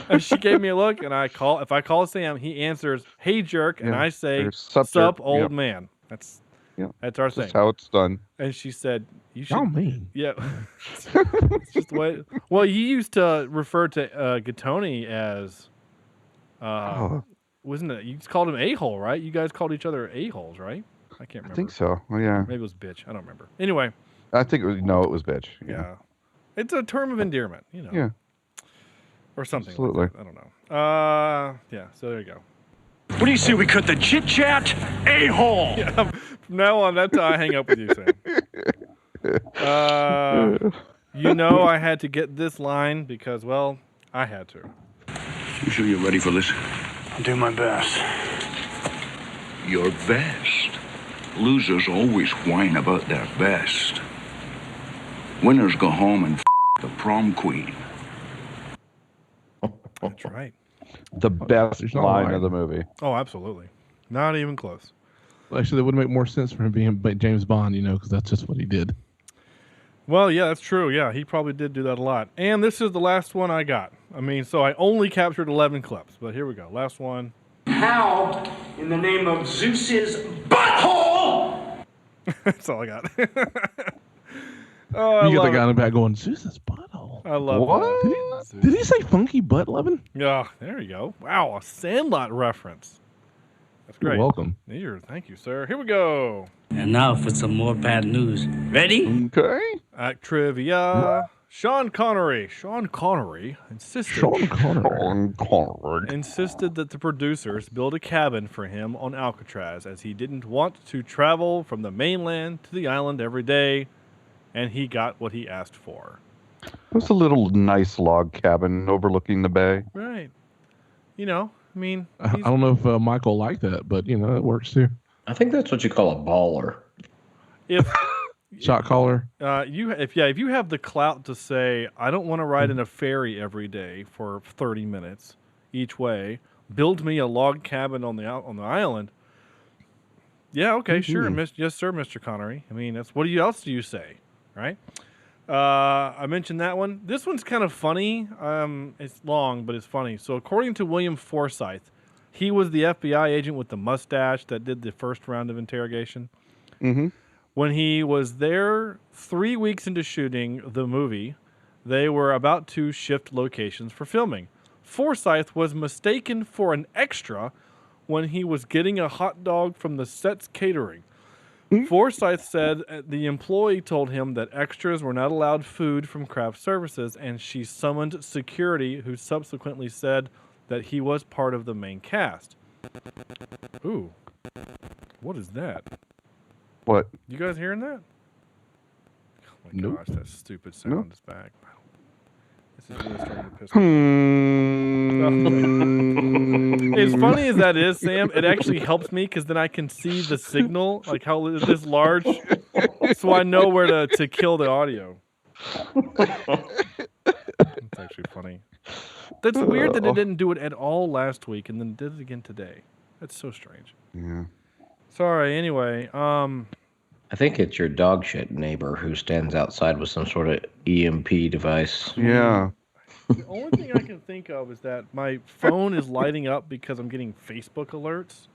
And she gave me a look, and if I call Sam, he answers, hey, jerk, and I say, sup, old man. That's our thing. That's how it's done. And she said, you should. Y'all mean. Yeah. It's just the way. Well, you used to refer to Gattoni as, wasn't it? You just called him a-hole, right? You guys called each other a-holes, right? I can't remember. I think so. Oh, yeah. Maybe it was bitch. I don't remember. Anyway. I think it was bitch. Yeah. It's a term of endearment, Yeah. Or something. Absolutely. Like that. I don't know. Yeah, so there you go. What do you say we cut the chit chat? A-hole! Yeah, from now on, that's how I hang up with you, Sam. I had to get this line because, well, I had to. You sure you're ready for this? I'll do my best. Your best? Losers always whine about their best. Winners go home and the prom queen. That's right. The best line of the movie. Oh, absolutely. Not even close. Well, actually, that would make more sense for him being James Bond, because that's just what he did. Well, yeah, that's true. Yeah, he probably did do that a lot. And this is the last one I got. So I only captured 11 clips, but here we go. Last one. How, in the name of Zeus's butthole? That's all I got. You get the guy in the back going, Zeus's butthole. I love what? Did he say funky butt loving? Yeah, there you go. Wow, a Sandlot reference. That's great. You're welcome. Thank you, sir. Here we go. And now for some more bad news. Ready? Okay. Act trivia. Sean Connery insisted that the producers build a cabin for him on Alcatraz, as he didn't want to travel from the mainland to the island every day, and he got what he asked for. It was a little nice log cabin overlooking the bay. Right. I don't know if Michael liked that, but it works too. I think that's what you call a baller. If shot caller. If you have the clout to say, I don't want to ride in a ferry every day for 30 minutes each way, build me a log cabin on the island. Yeah, okay, sure, yes, sir, Mr. Connery. That's what else do you say, right? I mentioned that one. This one's kind of funny. It's long, but it's funny. So according to William Forsythe, he was the FBI agent with the mustache that did the first round of interrogation. Mm-hmm. When he was there 3 weeks into shooting the movie, they were about to shift locations for filming. Forsythe was mistaken for an extra when he was getting a hot dog from the set's catering. Forsythe said the employee told him that extras were not allowed food from craft services, and she summoned security, who subsequently said that he was part of the main cast. Ooh. What is that? What? You guys hearing that? Oh my gosh, that stupid sound is back. This is really starting to piss me off. As funny as that is, Sam, it actually helps me because then I can see the signal, like how it is large, so I know where to kill the audio. It's actually funny. That's weird that it didn't do it at all last week and then did it again today. That's so strange. Yeah. Sorry, anyway. I think it's your dog shit neighbor who stands outside with some sort of EMP device. Yeah. The only thing I can think of is that my phone is lighting up because I'm getting Facebook alerts.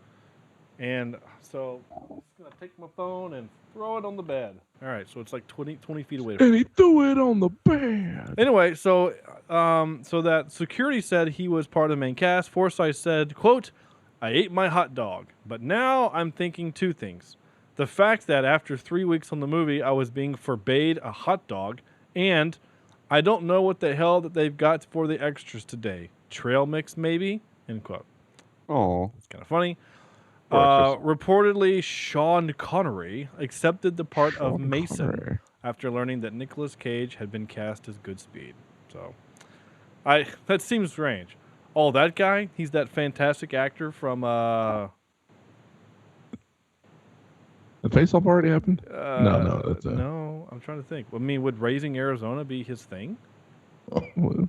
And so I'm just going to take my phone and throw it on the bed. All right, so it's like 20 feet away. And he threw it on the bed. Anyway, so that security said he was part of the main cast. Forsythe said, quote, I ate my hot dog, but now I'm thinking two things. The fact that after 3 weeks on the movie, I was being forbade a hot dog, and I don't know what the hell that they've got for the extras today. Trail mix, maybe? End quote. Oh, it's kind of funny. Reportedly, Sean Connery accepted the part of Mason after learning that Nicolas Cage had been cast as Goodspeed. So, that seems strange. Oh, that guy? He's that fantastic actor from The face-off already happened? No, that's no. I'm trying to think. I mean, would Raising Arizona be his thing? Well,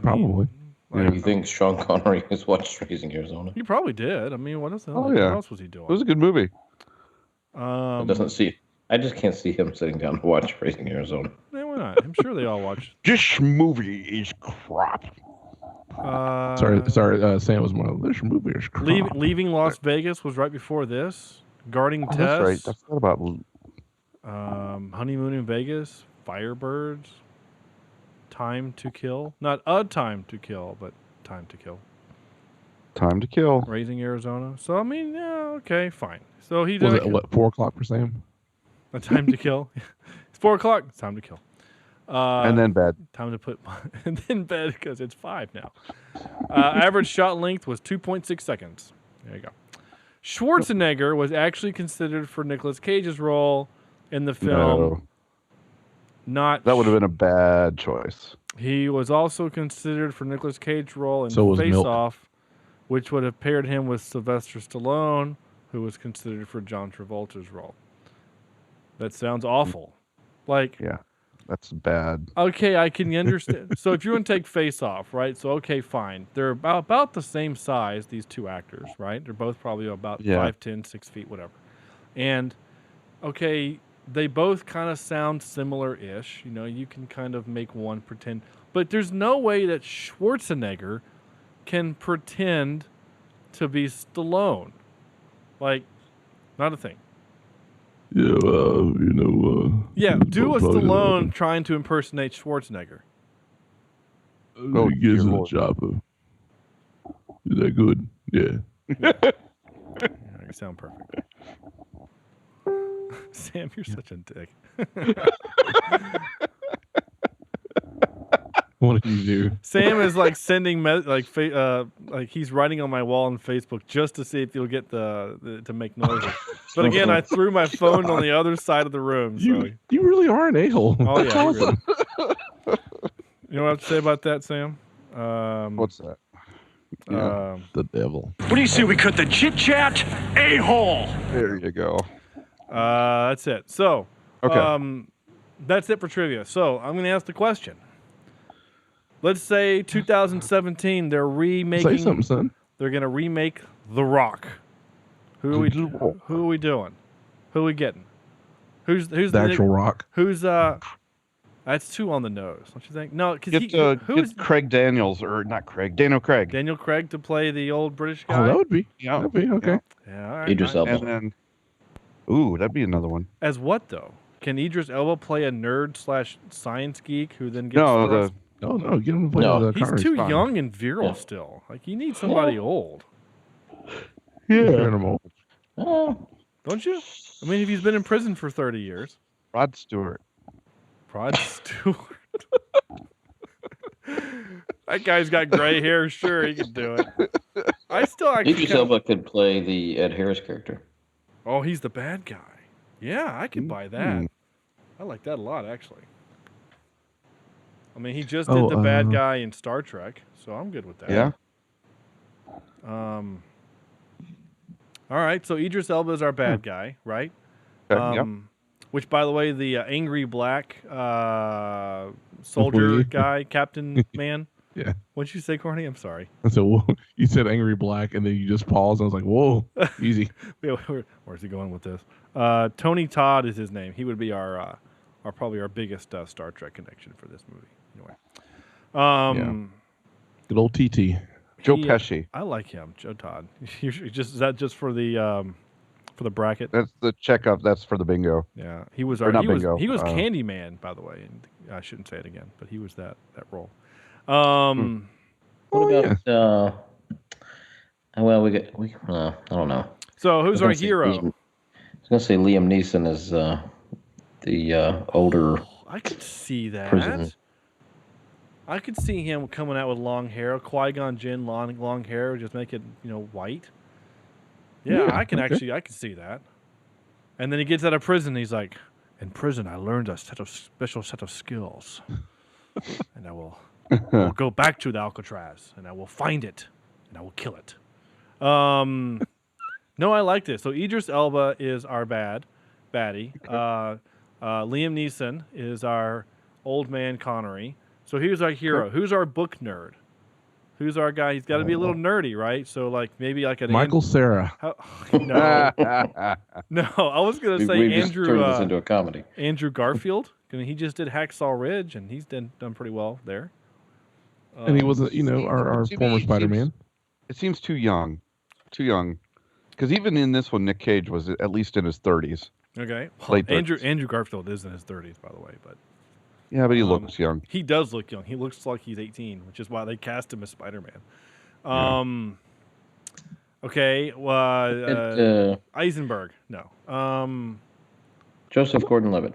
probably. You think Sean Connery has watched Raising Arizona? He probably did. I mean, what else was he doing? It was a good movie. It doesn't see. I just can't see him sitting down to watch Raising Arizona. Yeah, why not? I'm sure they all watch. This movie is crap. Sorry. Sam was one of this movie is crap. Leaving Las Vegas was right before this. Guarding Tess. That's right. That's not about. Honeymoon in Vegas. Firebirds. Time to Kill. Not A Time to Kill, but Time to Kill. Time to Kill. Raising Arizona. So, I mean, yeah, okay, fine. So he Was did. it, what, 4 o'clock for Sam? A Time to Kill. It's 4 o'clock. It's time to kill. And then bed. Time to put. And then bed because it's 5 now. Average shot length was 2.6 seconds. There you go. Schwarzenegger was actually considered for Nicolas Cage's role in the film. No. That would have been a bad choice. He was also considered for Nicolas Cage's role in So Face Milk. Off, which would have paired him with Sylvester Stallone, who was considered for John Travolta's role. That sounds awful. Like, yeah, that's bad. Okay, I can understand. So if you want to take Face Off, right? So okay, fine. They're about the same size, these two actors, right? They're both probably about 5'10", 6 feet, whatever. And okay, they both kind of sound similar-ish. You know, you can kind of make one pretend. But there's no way that Schwarzenegger can pretend to be Stallone. Like, not a thing. Yeah, Yeah, do a Stallone trying to impersonate Schwarzenegger. Oh, he gives it a chopper. Is that good? Yeah. You sound perfect. Sam, you're such a dick. What did you do? Sam is like sending like he's writing on my wall on Facebook just to see if you'll get the to make noises. But again, I threw my phone on the other side of the room. So. You really are an a-hole. Oh That's yeah. awesome. Really. You know what I have to say about that, Sam? What's that? Yeah, the devil. What do you say we cut the chit-chat? A-hole! There you go. That's it. So, okay. That's it for trivia. So, I'm going to ask the question. Let's say 2017, they're remaking. Say something, son. They're going to remake The Rock. Who are we doing? Who are we getting? Who's the actual Rock? Who's that's too on the nose, don't you think? No, because get Craig Daniels Daniel Craig. Daniel Craig to play the old British guy. Oh, that would be. Yeah, that'd be okay. Yeah, all right. Idris Elba. And then, ooh, that'd be another one. As what though? Can Idris Elba play a nerd/science geek who then gets thrust? No, get him to play the He's too young and virile still. Like, you need somebody old. Yeah. Don't you? I mean, if he's been in prison for 30 years. Rod Stewart. That guy's got gray hair. Sure, he can do it. I still actually. Idris Elba could play the Ed Harris character. Oh, he's the bad guy. Yeah, I could buy that. I like that a lot, actually. I mean, he just did the bad guy in Star Trek, so I'm good with that. Yeah. All right, so Idris Elba is our bad guy, right? Yep. Which, by the way, the angry black soldier guy, Captain Man. Yeah. What'd you say, Corny? I'm sorry. So you said angry black, and then you just paused. And I was like, "Whoa, easy." Where's he going with this? Tony Todd is his name. He would be our probably our biggest Star Trek connection for this movie. Anyway, good old TT. Joe Pesci. I like him, Joe Todd. Is that just for the bracket? That's the checkup. That's for the bingo. Yeah, he was bingo. He was Candyman, by the way. And I shouldn't say it again, but he was that role. What about? Well, I don't know. So who's our hero? I was gonna say Liam Neeson is the older. I could see that. Prison. I could see him coming out with long hair, Qui-Gon Jinn long hair, just make it white. Yeah, I can see that. And then he gets out of prison. He's like, in prison, I learned a special set of skills, and I will go back to the Alcatraz, and I will find it, and I will kill it. No, I like this. So Idris Elba is our baddie. Liam Neeson is our old man Connery. So here's our hero. Who's our book nerd? Who's our guy? He's got to be a little nerdy, right? So maybe like an Michael Cera. No, I was gonna say We've Andrew. just turned this into a comedy. Andrew Garfield. I mean, he just did Hacksaw Ridge, and he's done pretty well there. And he wasn't, our former Spider-Man. It seems too young. Because even in this one, Nick Cage was at least in his 30s. Okay. Well, Late 30s. Andrew Garfield is in his 30s, by the way, but yeah, but he looks young. He does look young. He looks like he's 18, which is why they cast him as Spider-Man. Okay. Eisenberg. No. Joseph Gordon-Levitt.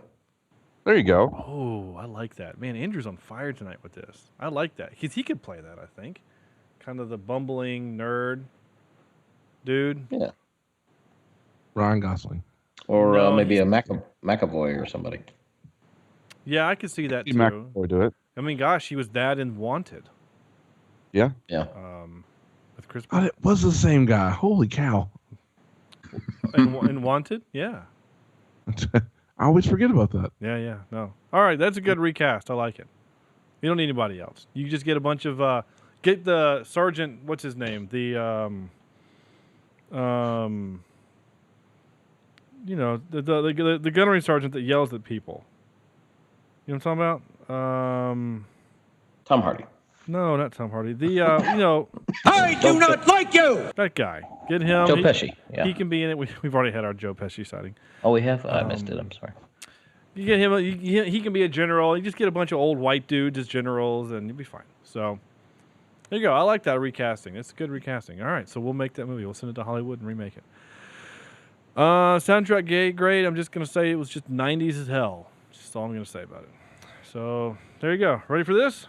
There you go. Oh, I like that. Man, Andrew's on fire tonight with this. I like that. He could play that, I think. Kind of the bumbling nerd dude. Yeah. Ryan Gosling. Or maybe a McAvoy or somebody. Yeah, I could see that too. McAvoy do it. I mean, gosh, he was that in Wanted. Yeah. Yeah. With Chris. It was the same guy. Holy cow. In Wanted? Yeah. I always forget about that. Yeah. No. All right, that's a good recast. I like it. You don't need anybody else. You just get a bunch of get the sergeant. What's his name? The the gunnery sergeant that yells at people. You know what I'm talking about? Tom Hardy. No, not Tom Hardy. The I do not like you. That guy. Get him. Joe Pesci. Yeah. He can be in it. We've already had our Joe Pesci sighting. Oh, we have. I missed it. I'm sorry. You get him. He can be a general. You just get a bunch of old white dudes as generals, and you'll be fine. So there you go. I like that recasting. It's a good recasting. All right, so we'll make that movie. We'll send it to Hollywood and remake it. Soundtrack great. I'm just gonna say it was just 90s as hell. Just all I'm gonna say about it. So there you go. Ready for this?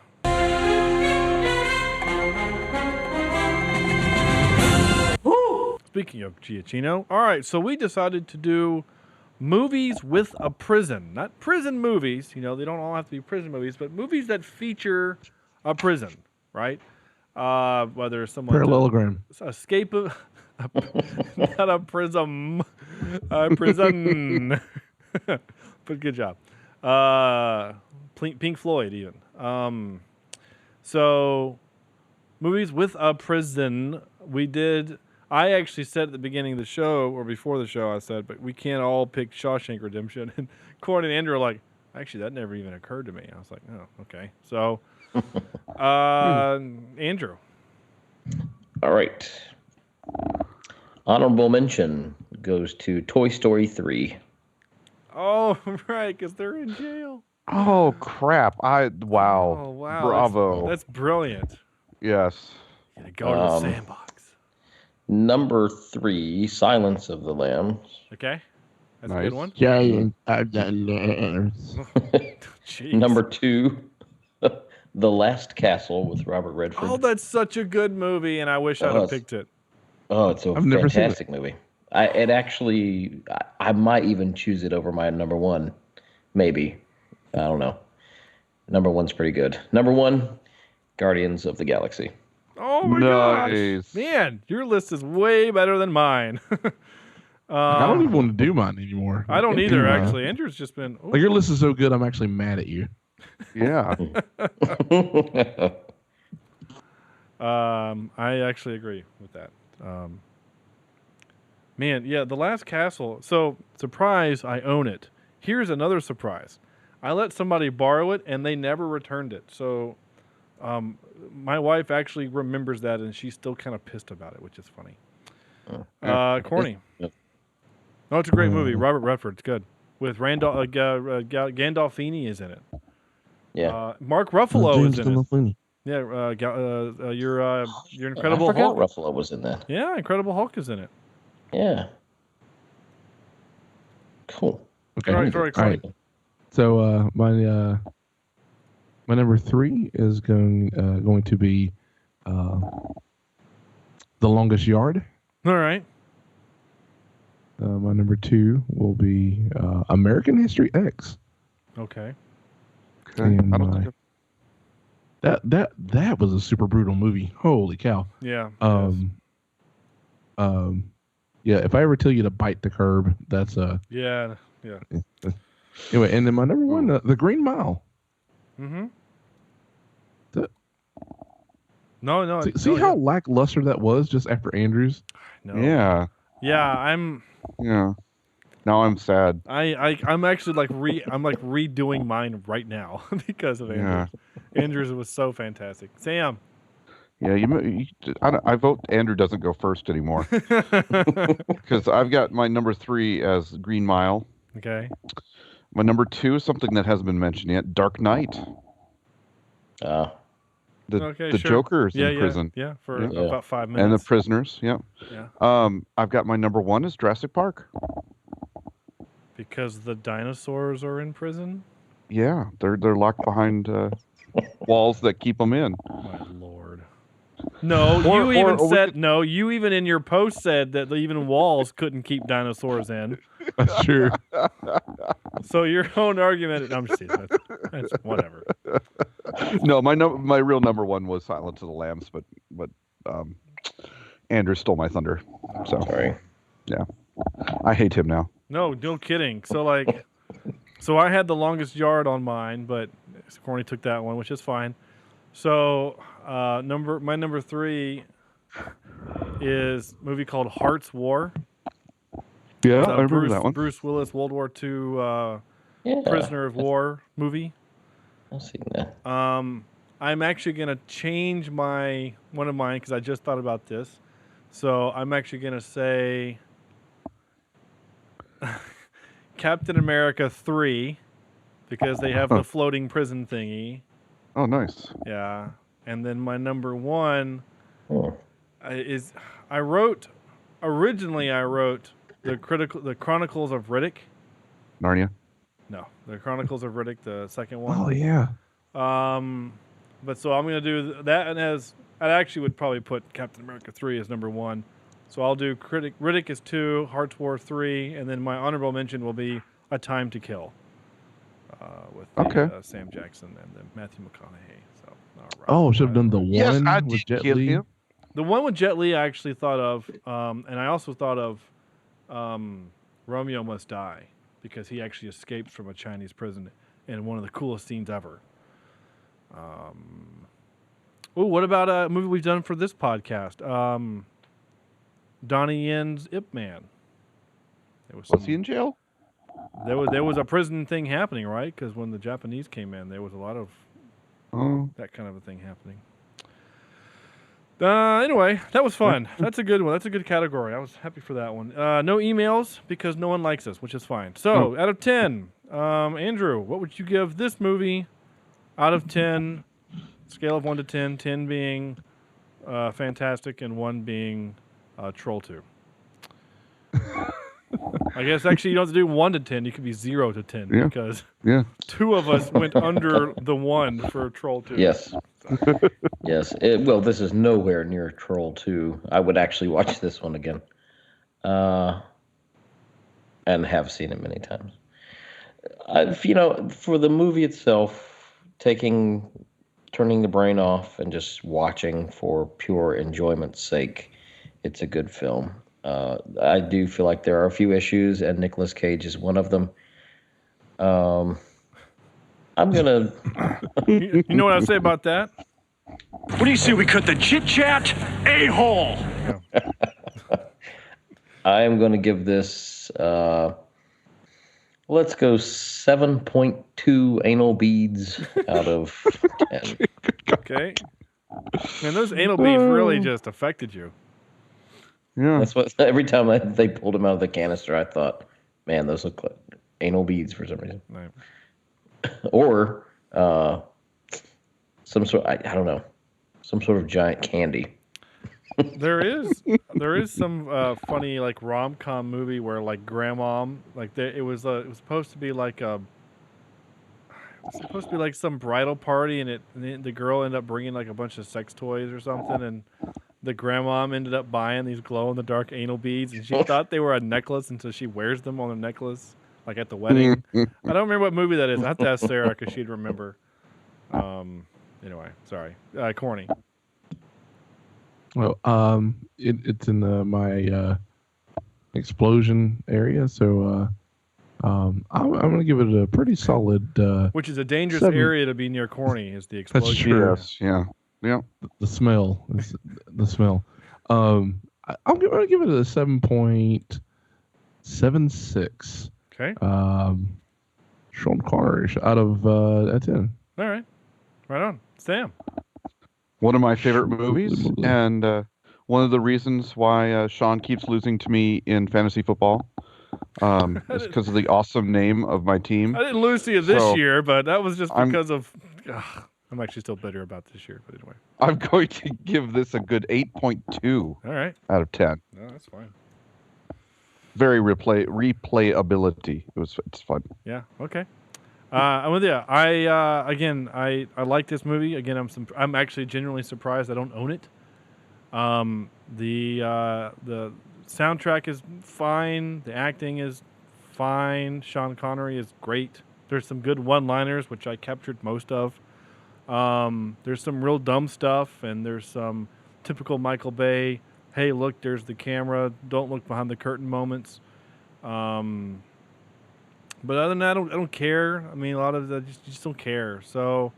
Speaking of Giacchino, all right. So we decided to do movies with a prison, not prison movies. They don't all have to be prison movies, but movies that feature a prison, right? Whether someone Parallelogram. Escape of not a prism, a prison. But good job. Pink Floyd even. So movies with a prison. I actually said at the beginning of the show, or before the show, I said, but we can't all pick Shawshank Redemption. And Corey and Andrew are like, actually, that never even occurred to me. I was like, oh, okay. So, Andrew. All right. Honorable mention goes to Toy Story 3. Oh, right, because they're in jail. Oh, crap. Wow. Oh, wow. Bravo. That's brilliant. Yes. You gotta go to the sandbox. Number 3, Silence of the Lambs. Okay. That's a good one. Giant. Number 2, The Last Castle with Robert Redford. Oh, that's such a good movie, and I wish I'd have picked it. Oh, it's a fantastic movie. I might even choose it over my number 1. Maybe. I don't know. Number 1's pretty good. Number 1, Guardians of the Galaxy. Oh my gosh. Man, your list is way better than mine. I don't even want to do mine anymore. I don't either, actually. Andrew's just been... Like, your list is so good, I'm actually mad at you. Yeah. I actually agree with that. Man, yeah, The Last Castle. So, surprise, I own it. Here's another surprise. I let somebody borrow it, and they never returned it. So, my wife actually remembers that, and she's still kind of pissed about it, which is funny. Corny. No, it's a great movie. Robert Redford's good. With Gandolfini is in it. Yeah. Mark Ruffalo is in it. Yeah, your Incredible I forgot Hulk. Ruffalo was in that. Yeah, Incredible Hulk is in it. Yeah. Cool. Okay. All right. So my My number 3 is going to be The Longest Yard. All right. My number 2 will be American History X. Okay. And that was a super brutal movie. Holy cow. Yeah. Yeah. If I ever tell you to bite the curb, that's Yeah. Anyway, and then my number 1, The Green Mile. Mm-hmm. No. See how lackluster that was just after Andrews? No. Yeah. Yeah, Yeah. Now I'm sad. I'm actually I'm redoing mine right now because of Andrews. Yeah. Andrews was so fantastic. Sam. Yeah, I vote Andrew doesn't go first anymore because I've got my number 3 as Green Mile. Okay. My number 2 is something that hasn't been mentioned yet, Dark Knight. The sure. Joker's in prison. Yeah, for about 5 minutes. And the prisoners, yeah. Yeah. I've got my number 1 is Jurassic Park. Because the dinosaurs are in prison? Yeah, they're locked behind walls that keep them in. My lord. No, you even in your post said that even walls couldn't keep dinosaurs in. That's true. So your own argument, I'm just kidding. That's whatever. No, my real number 1 was Silence of the Lambs, but Andrew stole my thunder. So sorry. Yeah, I hate him now. No kidding. So so I had The Longest Yard on mine, but Corny took that one, which is fine. So my number 3 is a movie called Heart's War. Yeah, I remember that one. Bruce Willis, World War II prisoner of war movie. I've seen that. I'm actually going to change one of mine because I just thought about this. So I'm actually going to say Captain America 3 because they have the floating prison thingy. Oh, nice. Yeah. And then my number 1 is originally I wrote the Chronicles of Riddick. Narnia? No, the Chronicles of Riddick, the second one. Oh yeah. But so I'm gonna do that, and I actually would probably put Captain America 3 as number 1. So I'll do Riddick is 2, Heart's War 3, and then my honorable mention will be A Time to Kill. With Sam Jackson and then Matthew McConaughey. So Oh, should have done the one I with did Jet kill Li. him. The one with Jet Li I actually thought of, and I also thought of Romeo Must Die, because he actually escaped from a Chinese prison in one of the coolest scenes ever. What about a movie we've done for this podcast? Donnie Yen's Ip Man. Was he in jail? There was a prison thing happening, right? Because when the Japanese came in, there was a lot of that kind of a thing happening. Anyway, that was fun. That's a good one. That's a good category. I was happy for that one. No emails because no one likes us, which is fine. So, out of 10, Andrew, what would you give this movie out of 10? Scale of 1 to 10, 10 being fantastic and 1 being Troll 2. I guess actually you don't have to do 1 to 10. You could be 0 to 10 because 2 of us went under the 1 for Troll 2. Yes. Yes. Well, this is nowhere near Troll 2. I would actually watch this one again. And have seen it many times. For the movie itself, turning the brain off and just watching for pure enjoyment's sake, it's a good film. I do feel like there are a few issues, and Nicolas Cage is one of them. I'm gonna. You know what I say about that? What do you say we cut the chit chat? A-hole. I am going to give this. Let's go 7.2 anal beads out of 10. Okay. Man, those anal beads really just affected you. Yeah. That's what every time they pulled them out of the canister, I thought, man, those look like anal beads for some reason. Right. Or some sort, I don't know, some sort of giant candy. There is some funny like rom-com movie where like grandmom it was supposed to be like It's supposed to be like some bridal party, and the girl ended up bringing like a bunch of sex toys or something, and the grandma ended up buying these glow-in-the-dark anal beads, and she thought they were a necklace, and so she wears them on a necklace, like at the wedding. I don't remember what movie that is. I have to ask Sarah because she'd remember. Anyway, sorry. Corny. Well, it's in my explosion area, so I'm gonna give it a pretty solid. Which is a dangerous 7. area to be near corny. Is the explosion? That's true. area. Yes, yeah. Yeah. The smell. The smell. I'm gonna give it a 7.76. Okay. Shawn Connery out of 10. All right. Right on. Sam. One of my favorite movies, and one of the reasons why Shawn keeps losing to me in fantasy football is because of the awesome name of my team. I didn't lose to you this So, year, but that was just because of. I'm actually still bitter about this year, but anyway. I'm going to give this a good 8.2 All right. out of 10. No, that's fine. Very replayability. It's fun. Yeah. Okay. I'm with you. I like this movie. Again, I'm actually genuinely surprised I don't own it. The soundtrack is fine. The acting is fine. Shawn Connery is great. There's some good one-liners, which I captured most of. There's some real dumb stuff, and there's some typical Michael Bay, hey, look, there's the camera, don't look behind the curtain moments. But other than that, I don't care. I mean, a lot of that just don't care. So,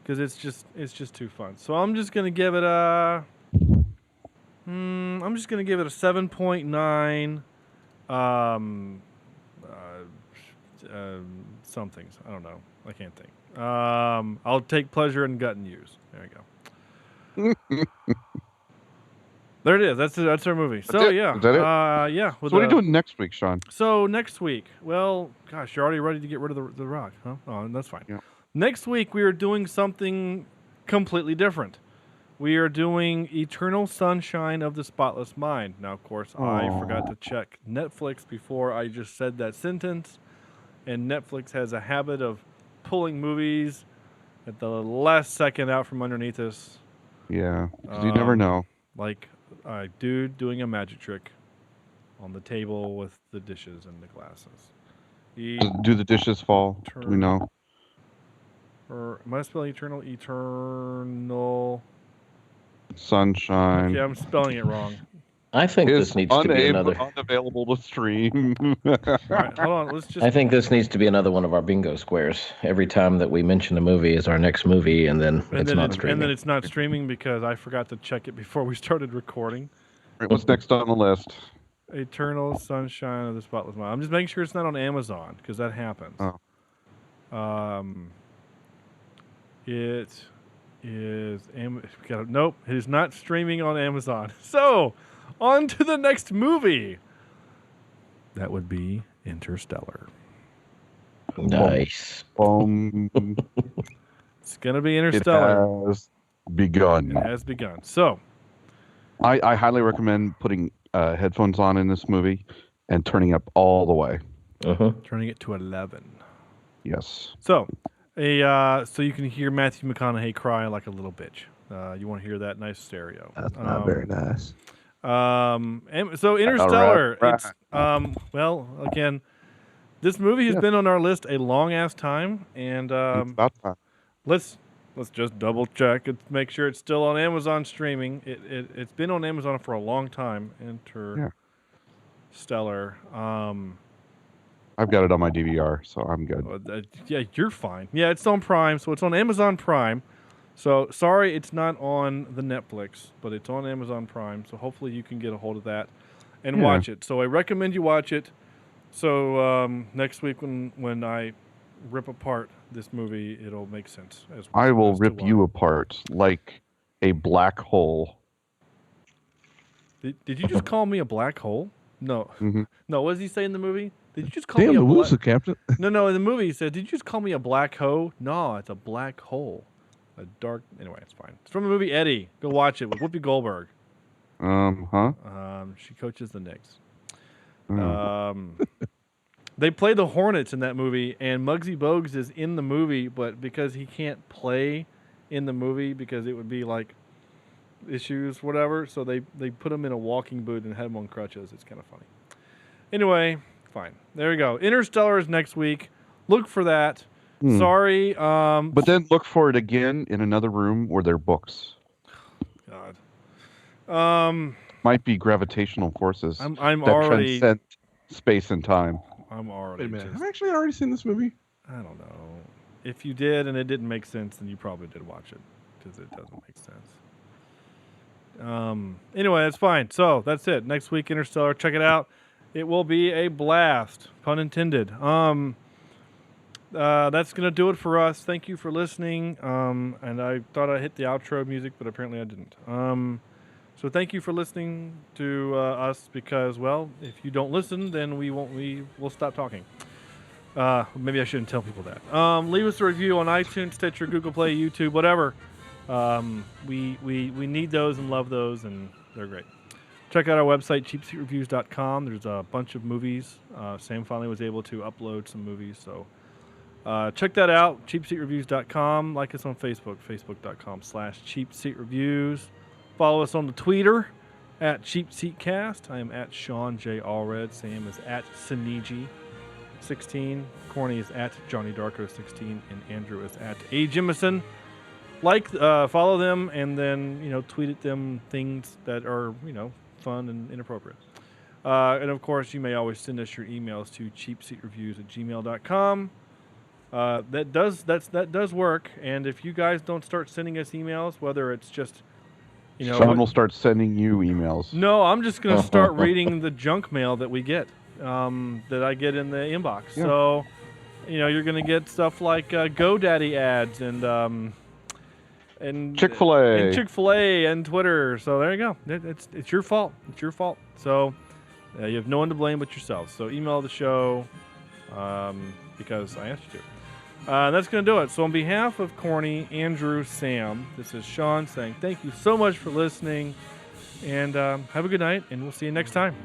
because it's just too fun. So I'm just gonna give it a 7.9. Somethings. I don't know. I can't think. I'll take pleasure in gut and use. There you go. There it is. That's our movie. So yeah. Is that it? Yeah. So what are you doing next week, Shawn? So next week, well, gosh, you're already ready to get rid of the rock, huh? Oh, that's fine. Yeah. Next week we are doing something completely different. We are doing Eternal Sunshine of the Spotless Mind. Now, of course, I forgot to check Netflix before I just said that sentence, and Netflix has a habit of pulling movies at the last second out from underneath us. Yeah, because you never know. Like a dude doing a magic trick on the table with the dishes and the glasses. Do the dishes fall? Do we know? Or am I spelling eternal? Eternal Sunshine. Yeah, I'm spelling it wrong. I think this needs to be another. Unavailable to stream. All right, hold on. Let's just. I think this needs to be another one of our bingo squares. Every time that we mention a movie is our next movie, and then it's not streaming. And then it's not streaming because I forgot to check it before we started recording. Right, what's next on the list? Eternal Sunshine of the Spotless Mind. I'm just making sure it's not on Amazon because that happens. Oh. It is. Nope, it is not streaming on Amazon. So, on to the next movie. That would be Interstellar. Nice. It's going to be Interstellar. It has begun. It has begun. So, I highly recommend putting headphones on in this movie and turning up all the way. Turning it to 11. Yes. So, so you can hear Matthew McConaughey cry like a little bitch. You want to hear that nice stereo. That's not very nice. And so Interstellar. Right. It's well, again, this movie has been on our list a long ass time, and It's about time. let's just double check and make sure it's still on Amazon streaming. It's been on Amazon for a long time. Interstellar. I've got it on my DVR, so I'm good. Yeah, you're fine. Yeah, it's on Prime, so it's on Amazon Prime. So sorry, it's not on the Netflix, but it's on Amazon Prime. So hopefully you can get a hold of that and watch it. So I recommend you watch it. So next week when I rip apart this movie, it'll make sense. I will rip you apart like a black hole. Did you just call me a black hole? No. Mm-hmm. No, what does he say in the movie? Did you just call Damn me a the black... Wilson, Captain. No, in the movie he said, did you just call me a black hoe? No, it's a black hole. A dark... Anyway, it's fine. It's from the movie Eddie. Go watch it with Whoopi Goldberg. She coaches the Knicks. The They play the Hornets in that movie, and Muggsy Bogues is in the movie, but because he can't play in the movie because it would be like issues, whatever, so they put him in a walking boot and had him on crutches. It's kind of funny. Anyway, fine. There we go. Interstellar is next week. Look for that. Sorry. But then look for it again in another room where there are books. God. Might be gravitational forces I'm that already transcend space and time. I'm already. Wait a minute. I've actually already seen this movie. I don't know. If you did and it didn't make sense, then you probably did watch it because it doesn't make sense. Anyway, that's fine. So that's it. Next week, Interstellar. Check it out. It will be a blast. Pun intended. That's going to do it for us. Thank you for listening. And I thought I hit the outro music, but apparently I didn't. So thank you for listening to us because, well, if you don't listen, then we'll stop talking. Maybe I shouldn't tell people that. Leave us a review on iTunes, Stitcher, Google Play, YouTube, whatever. We need those and love those, and they're great. Check out our website, cheapseatreviews.com. There's a bunch of movies. Sam finally was able to upload some movies, so check that out, cheapseatreviews.com. Like us on Facebook, facebook.com/cheapseatreviews. Follow us on the Twitter at cheapseatcast. I am at Shawn J. Allred. Sam is at Sinigi16. Corny is at Johnny Darko 16, and Andrew is at A. Jimison. Follow them, and then tweet at them things that are fun and inappropriate. And of course, you may always send us your emails to cheapseatreviews@gmail.com. That does work. And if you guys don't start sending us emails, whether it's just Shawn will start sending you emails. No, I'm just going to start reading the junk mail that we get, that I get in the inbox. Yeah. So, you're going to get stuff like GoDaddy ads and Chick-fil-A and Twitter. So there you go. It's your fault. It's your fault. So you have no one to blame but yourself. So email the show because I asked you to. That's going to do it. So on behalf of Corny, Andrew, Sam, this is Shawn saying thank you so much for listening, and have a good night, and we'll see you next time.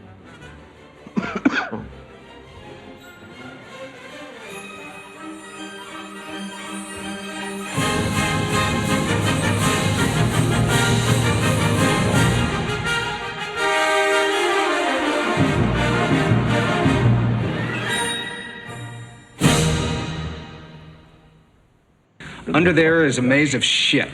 Under there is a maze of shit.